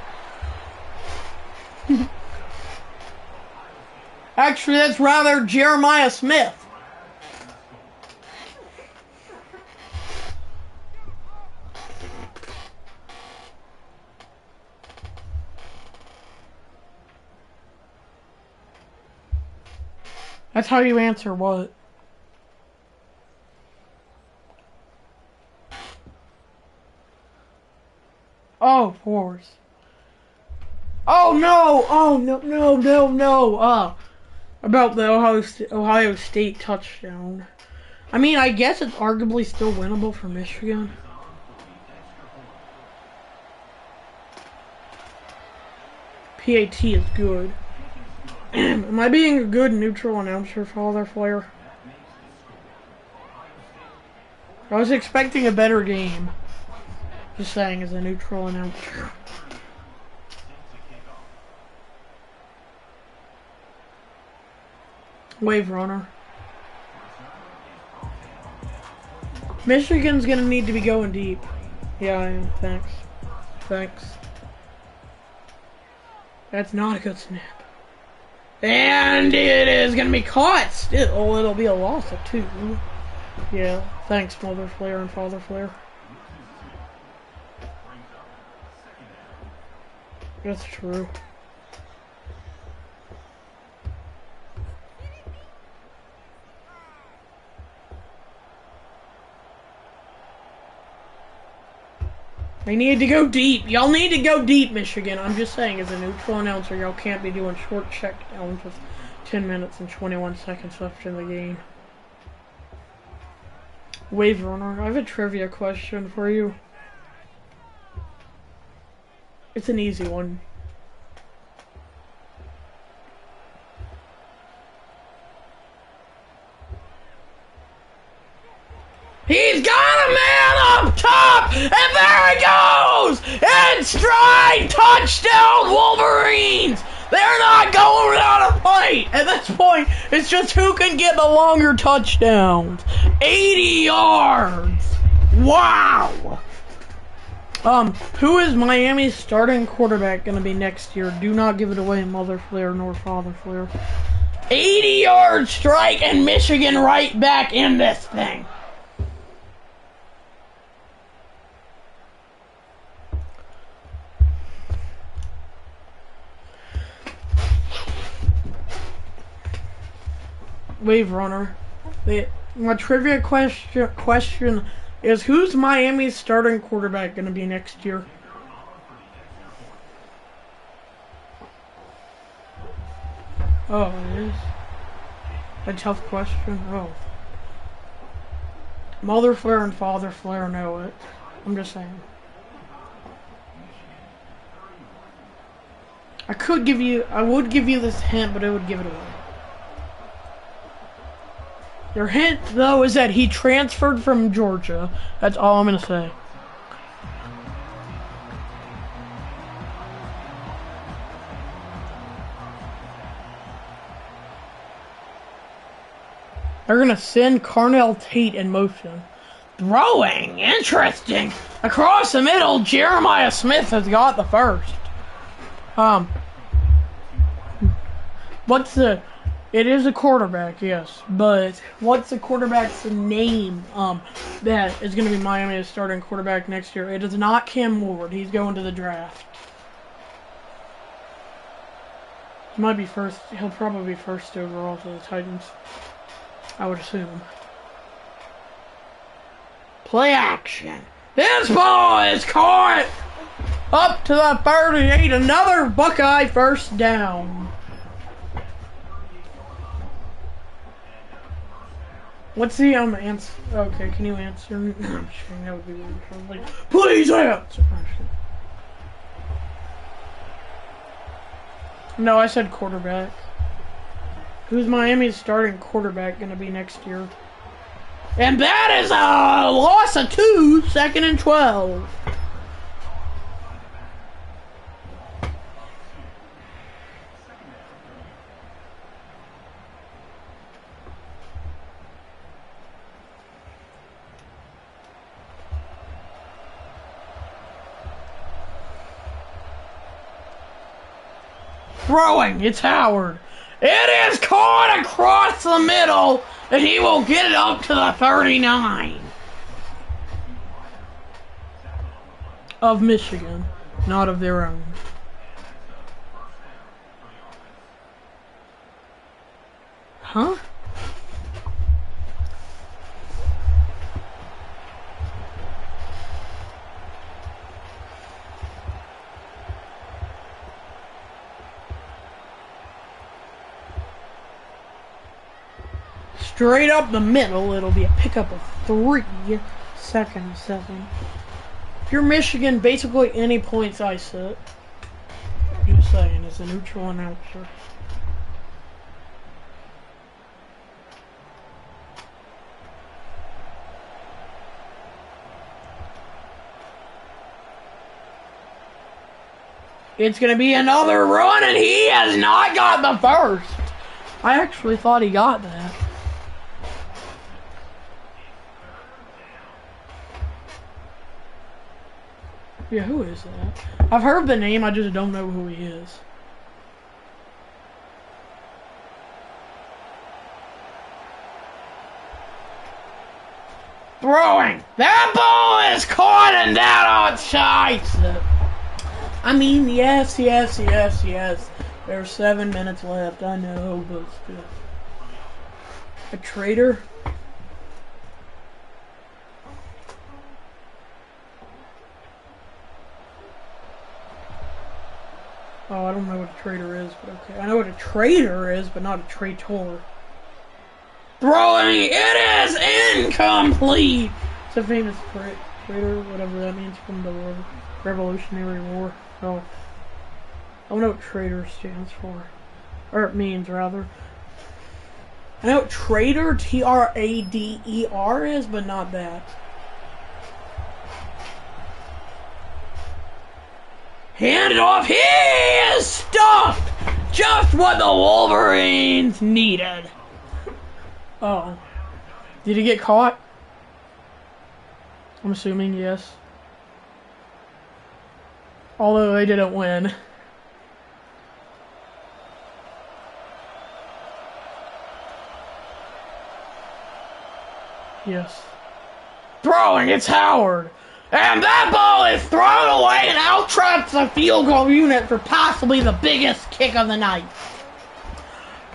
Actually, that's rather Jeremiah Smith. That's how you answer what? Oh, 4s. Oh no! Oh no! About the Ohio State touchdown. I mean, I guess it's arguably still winnable for Michigan. PAT is good. Am I being a good neutral announcer, Father Flair? I was expecting a better game. Just saying, as a neutral announcer. Wave Runner. Michigan's gonna need to be going deep. Yeah, I am. Thanks. Thanks. That's not a good snap. And it is gonna be caught still. Oh, it'll be a loss of 2. Yeah. Thanks, Mother Flare and Father Flare. That's true. They need to go deep. Y'all need to go deep, Michigan. I'm just saying, as a neutral announcer, y'all can't be doing short check downs with 10 minutes and 21 seconds left in the game. Wave Runner, I have a trivia question for you. It's an easy one. He's got a man up top, and there he goes! And stride, touchdown, Wolverines! They're not going without a fight. At this point, it's just who can get the longer touchdowns. 80 yards. Wow. Who is Miami's starting quarterback going to be next year? Do not give it away, Mother Flare nor Father Flare. 80-yard strike, and Michigan right back in this thing. Wave Runner. My trivia question is, who's Miami's starting quarterback going to be next year? Oh, it is a tough question. Oh. Mother Flare and Father Flare know it. I'm just saying. I would give you this hint, but it would give it away. Your hint, though, is that he transferred from Georgia. That's all I'm going to say. They're going to send Carnell Tate in motion. Throwing. Interesting. Across the middle, Jeremiah Smith has got the first. It is a quarterback, yes, but what's the quarterback's name that is going to be Miami's starting quarterback next year? It is not Cam Ward. He's going to the draft. He might be first. He'll probably be first overall to the Titans, I would assume. Play action. This ball is caught up to the 38. Another Buckeye first down. What's the answer? Okay, can you answer? I'm sure that would be weird. Like, please answer. No, I said quarterback. Who's Miami's starting quarterback going to be next year? And that is a loss of 2, 2nd and 12. Throwing, it's Howard. It is caught across the middle, and he will get it up to the 39 of Michigan, not of their own. Huh? Straight up the middle, it'll be a pickup of 3, 2nd and 7. If you're Michigan, basically any points I set. Just saying, as a neutral announcer. It's going to be another run, and he has not got the first. I actually thought he got that. Yeah, who is that? I've heard the name, I just don't know who he is. Throwing! That ball is caught and that outside! I mean, yes. There's 7 minutes left, I know, but still. A traitor? Oh, I don't know what a traitor is, but okay. I know what a traitor is, but not a traitor. Throwing! It is incomplete! It's a famous traitor, whatever that means, from the Revolutionary War. Oh. I don't know what traitor stands for. Or it means, rather. I know what traitor, T-R-A-D-E-R is, but not that. Hand it off. He is stuffed! Just what the Wolverines needed. Oh. Did he get caught? I'm assuming yes. Although they didn't win. Yes. Throwing, it's Howard. And that ball is thrown away and out-traps the field goal unit for possibly the biggest kick of the night.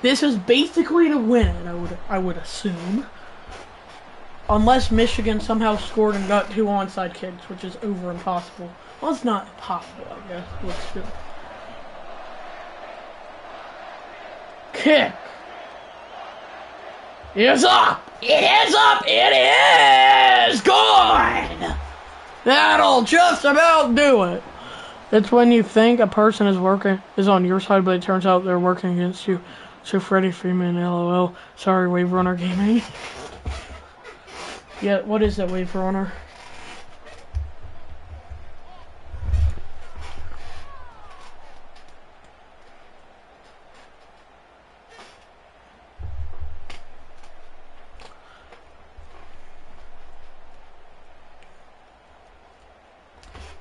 This is basically to win it, I would assume. Unless Michigan somehow scored and got 2 onside kicks, which is over impossible. Well, it's not impossible, I guess, but still. Kick. It's up! It is up! It is good! That'll just about do it. It's when you think a person is on your side, but it turns out they're working against you. So Freddie Freeman, LOL. Sorry, Wave Runner Gaming. Yeah, what is that, Wave Runner?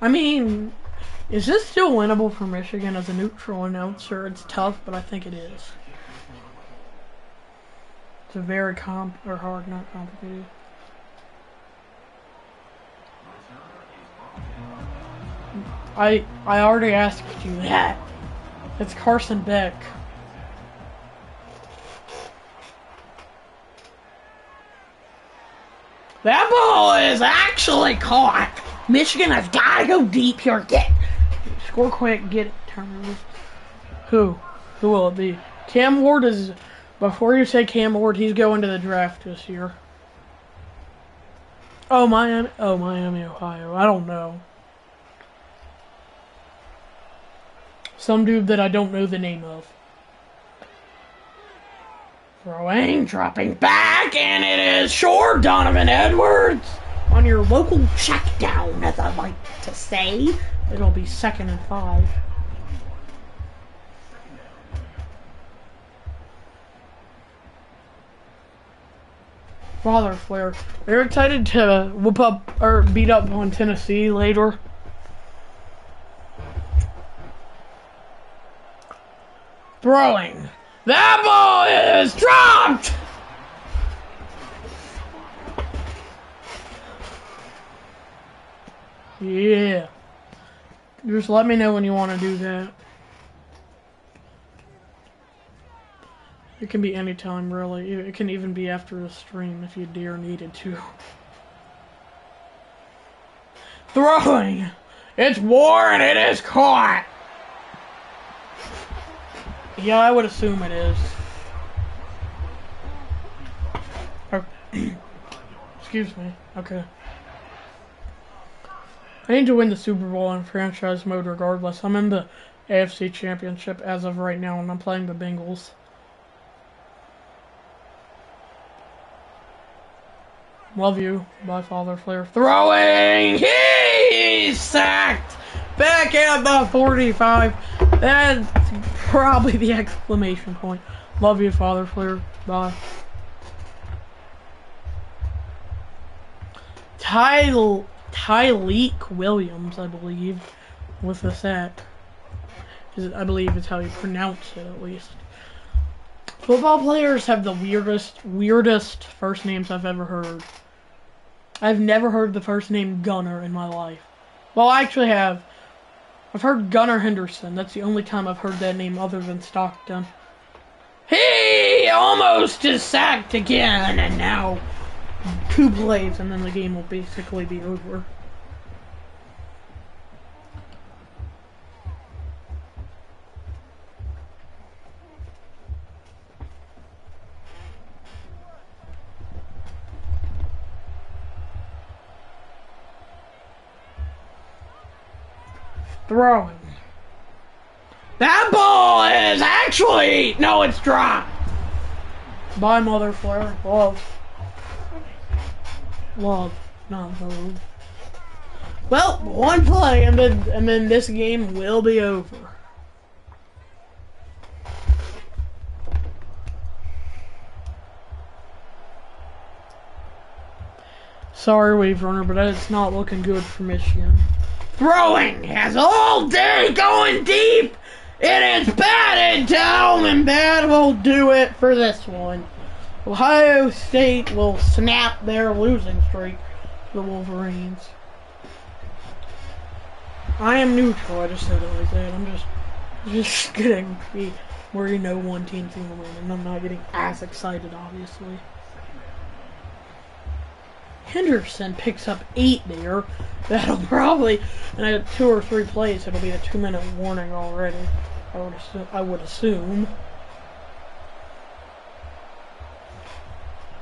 I mean, is this still winnable for Michigan as a neutral announcer? It's tough, but I think it is. It's a very hard, not complicated. I already asked you that. It's Carson Beck. That ball is actually caught. Michigan has got to go deep here. Get score quick. Get it. Turnovers. Who will it be? Cam Ward is. Before you say Cam Ward, he's going to the draft this year. Oh, Miami, Ohio. I don't know. Some dude that I don't know the name of. Throwing, dropping back, and it is short. Donovan Edwards on your local check down, as I like to say. It'll be 2nd and 5. Father Flare. Are you excited to whoop up or beat up on Tennessee later? Throwing. That ball is dropped! Yeah. Just let me know when you want to do that. It can be any time, really. It can even be after the stream if you dare needed to. Throwing! It's Warren! It is caught! Yeah, I would assume it is. Oh. Excuse me. Okay. I need to win the Super Bowl in franchise mode regardless. I'm in the AFC Championship as of right now, and I'm playing the Bengals. Love you. Bye, Father Flare. Throwing! He's sacked! Back at the 45. That's probably the exclamation point. Love you, Father Flare. Bye. Tyleek Williams, I believe, with the sack. I believe is how you pronounce it, at least. Football players have the weirdest first names I've ever heard. I've never heard the first name Gunner in my life. Well, I actually have. I've heard Gunnar Henderson. That's the only time I've heard that name other than Stockton. He almost is sacked again, and now 2 plays, and then the game will basically be over. Throwing. That ball is actually... No, it's dropped. Bye, Mother Flare. Love. Love, not love. Well, 1 play, and then this game will be over. Sorry, Wave Runner, but it's not looking good for Michigan. Throwing has all day going deep. It is batted down, and that will do it for this one. Ohio State will snap their losing streak to the Wolverines. I am neutral. I just said it like that. I'm just getting where you know one team's gonna win, and I'm not getting as excited, obviously. Henderson picks up 8 there. That'll probably, in 2 or 3 plays, it'll be a 2-minute warning already. I would assume.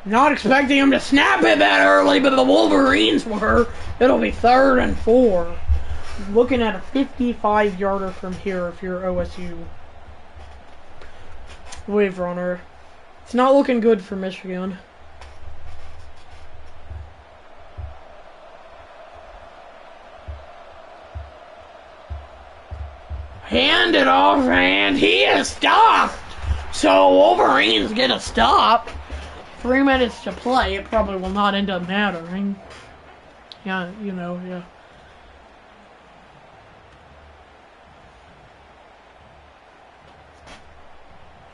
Not expecting him to snap it that early, but the Wolverines were. It'll be 3rd and 4. Looking at a 55-yarder from here if you're OSU. Wave Runner. It's not looking good for Michigan. Hand it off, and he is stopped. So Wolverines get a stop. 3 minutes to play. It probably will not end up mattering. Yeah, you know, yeah.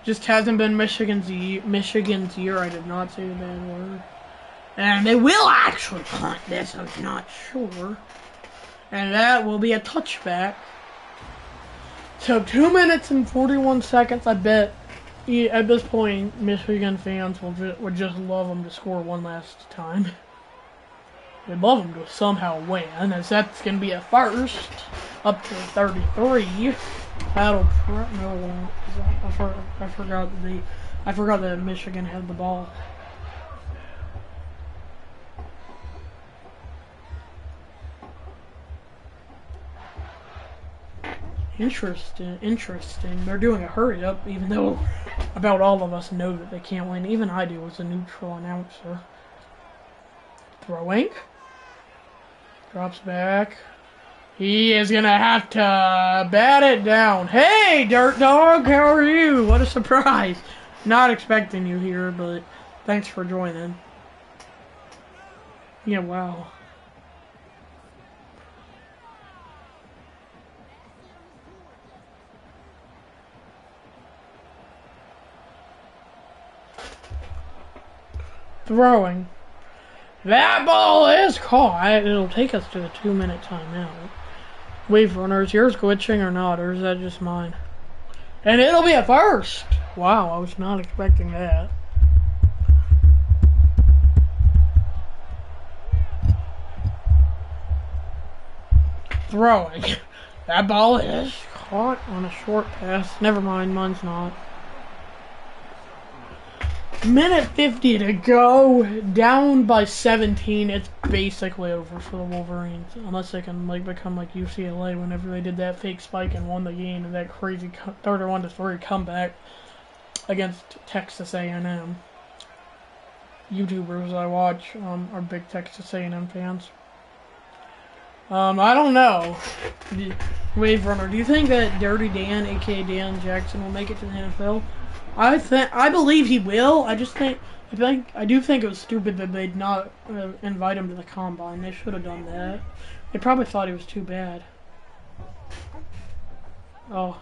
Just hasn't been Michigan's year. I did not say the bad word. And they will actually punt this. I'm not sure. And that will be a touchback. So 2 minutes and 41 seconds. I bet at this point Michigan fans would just love them to score one last time. They'd love them to somehow win, as that's going to be a first up to 33. That'll no. I forgot that Michigan had the ball. Interesting. They're doing a hurry up, even though about all of us know that they can't win. Even I do as a neutral announcer. Throwing. Drops back. He is going to have to bat it down. Hey, Dirt Dog, how are you? What a surprise. Not expecting you here, but thanks for joining. Yeah, wow. Throwing. That ball is caught. It'll take us to the 2-minute timeout. Wave Runner, is yours glitching or not, or is that just mine? And it'll be a first. Wow, I was not expecting that. Throwing. That ball is caught on a short pass. Never mind, mine's not. Minute 50 to go, down by 17. It's basically over for the Wolverines, unless they can become like UCLA whenever they did that fake spike and won the game in that crazy 31-3 comeback against Texas A&M. YouTubers I watch are big Texas A&M fans. I don't know. Wave Runner, do you think that Dirty Dan, aka Dan Jackson, will make it to the NFL? I believe he will. I do think it was stupid that they'd not invite him to the combine. They should have done that. They probably thought he was too bad. Oh.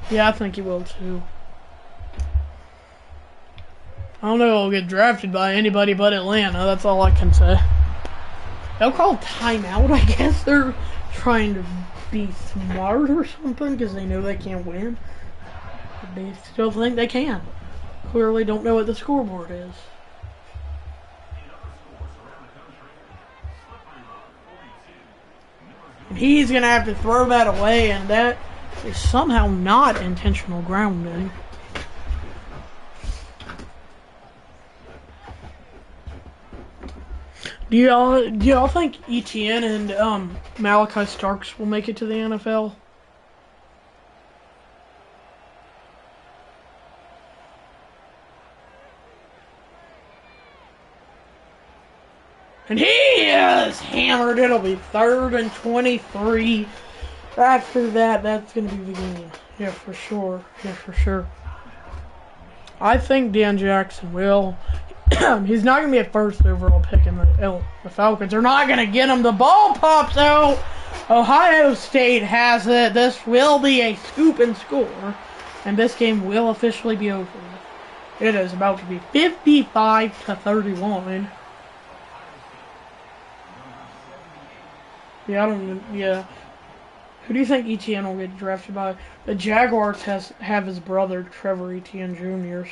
Yeah, I think he will too. I don't know if he'll get drafted by anybody but Atlanta. That's all I can say. They'll call timeout. I guess they're trying to be smart or something because they know they can't win. But they still think they can. Clearly don't know what the scoreboard is. And he's going to have to throw that away, and that is somehow not intentional grounding. Do y'all think Etienne and Malachi Starks will make it to the NFL? And he is hammered. It'll be 3rd and 23. After that, that's going to be the game. Yeah, for sure. Yeah, for sure. I think Dan Jackson will. He's not going to be a first overall pick in the Falcons. They're not going to get him. The ball pops out. Ohio State has it. This will be a scoop and score. And this game will officially be over. It is about to be 55-31. Yeah. Who do you think Etienne will get drafted by? The Jaguars have his brother, Trevor Etienne Jr.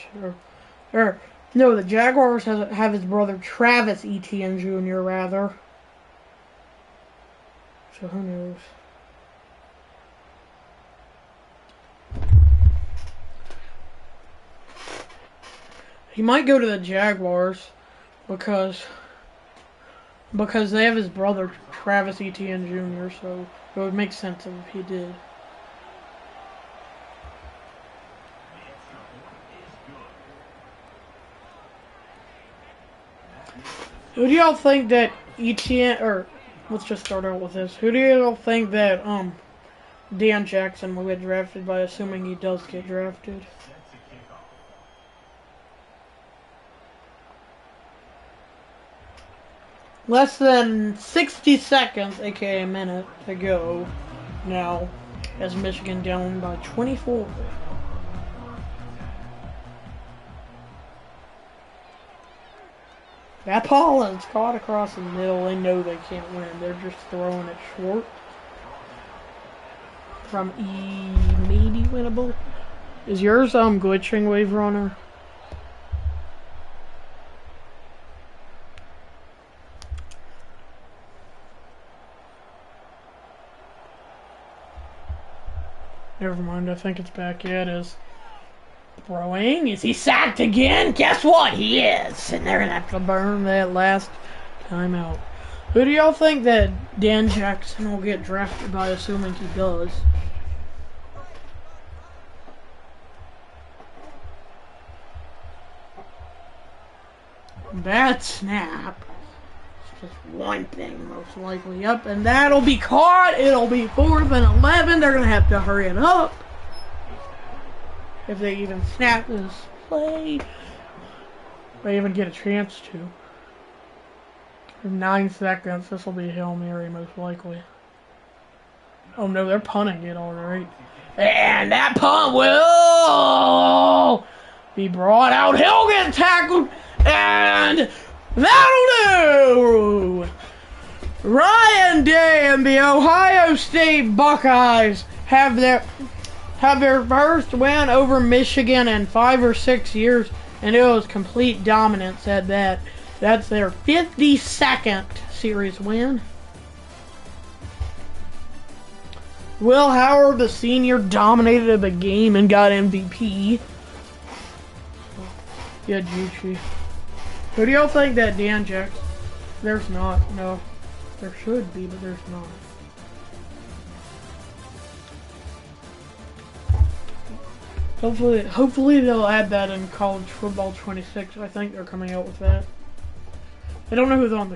No, the Jaguars have his brother, Travis Etienne Jr., rather. So who knows? He might go to the Jaguars because they have his brother, Travis Etienne Jr., so it would make sense if he did. Who do y'all think that Etienne, or let's just start out with this. Who do y'all think that Dan Jackson will get drafted by, assuming he does get drafted? Less than 60 seconds, aka a minute, to go now, as Michigan down by 24. That ball is caught across the middle. They know they can't win. They're just throwing it short. From maybe winnable. Is yours glitching, Wave Runner? Never mind, I think it's back. Yeah, it is. Throwing. Is he sacked again? Guess what? He is. And they're going to have to burn that last timeout. Who do y'all think that Dan Jackson will get drafted by, assuming he does? Bad snap. It's just one thing, most likely. Yep, and that'll be caught. It'll be 4th and 11. They're going to have to hurry it up. If they even snap this play. They even get a chance to. In 9 seconds, this will be a Hail Mary, most likely. Oh no, they're punting it alright. And that punt will be brought out. He'll get tackled. And that'll do! Ryan Day and the Ohio State Buckeyes have their first win over Michigan in 5 or 6 years, and it was complete dominance at that. That's their 52nd series win. Will Howard, the senior, dominated the game and got MVP. Yeah, Gucci. Who do y'all think that Dan Jackson? There's not. No. There should be, but there's not. Hopefully they'll add that in College Football 26. I think they're coming out with that. I don't know who's on the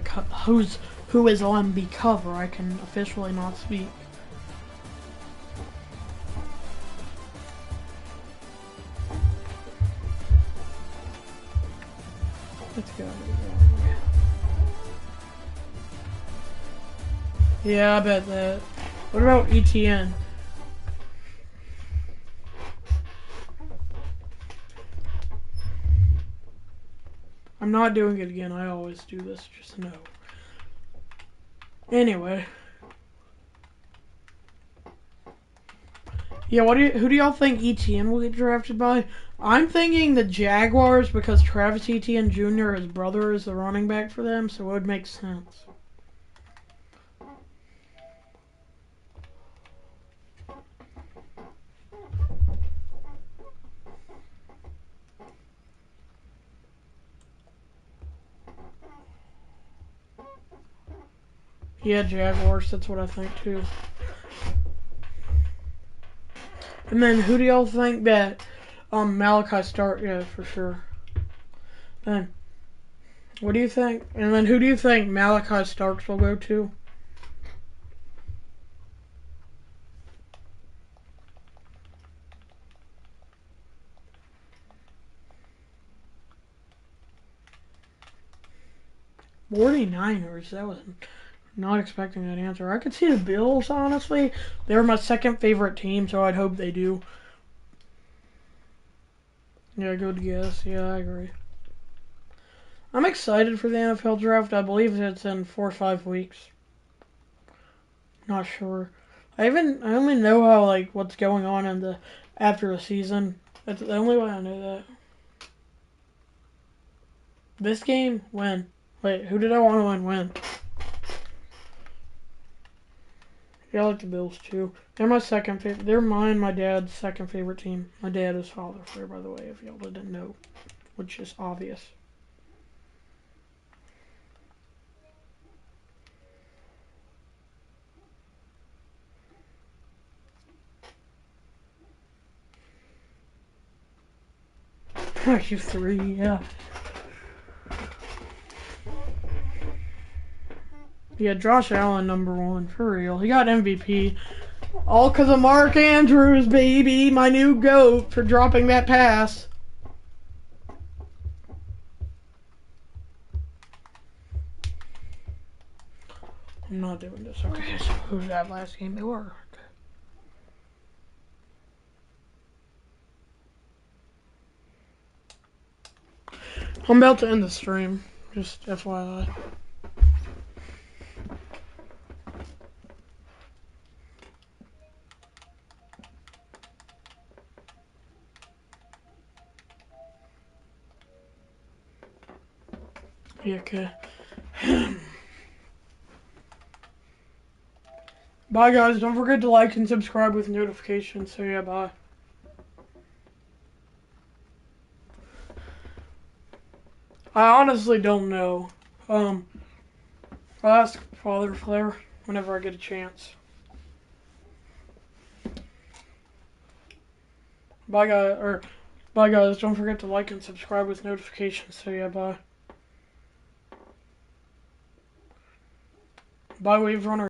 who is on the cover. I can officially not speak. Let's go. Yeah, I bet that. What about ETN? I'm not doing it again. I always do this, just know. Anyway. Yeah, who do y'all think ETN will get drafted by? I'm thinking the Jaguars because Travis Etienne Jr., his brother, is the running back for them, so it would make sense. Yeah, Jaguars, that's what I think too. And then who do y'all think that Malachi Stark? Yeah, for sure. Then what do you think? And then who do you think Malachi Starks will go to? '49ers. That was not expecting that answer. I could see the Bills, honestly. They're my second favorite team, so I'd hope they do. Yeah, good guess. Yeah, I agree. I'm excited for the NFL draft. I believe it's in 4 or 5 weeks. Not sure. I only know how what's going on in the after the season. That's the only way I know that. This game, when? Wait, who did I want to win? Yeah, I like the Bills too. They're my second favorite. They're mine, my dad's second favorite team. My dad is Father Flair, by the way, if y'all didn't know, which is obvious. You three, yeah. Yeah, Josh Allen, #1, for real. He got MVP. All because of Mark Andrews, baby. My new GOAT for dropping that pass. I'm not doing this. Okay, so who was that last game? They were. I'm about to end the stream. Just FYI. Yeah, okay. Bye, guys. Don't forget to like and subscribe with notifications. So, yeah, bye. I honestly don't know. I'll ask Father Flair whenever I get a chance. Bye, guys. Don't forget to like and subscribe with notifications. So, yeah, bye. Bye, Wave Runner.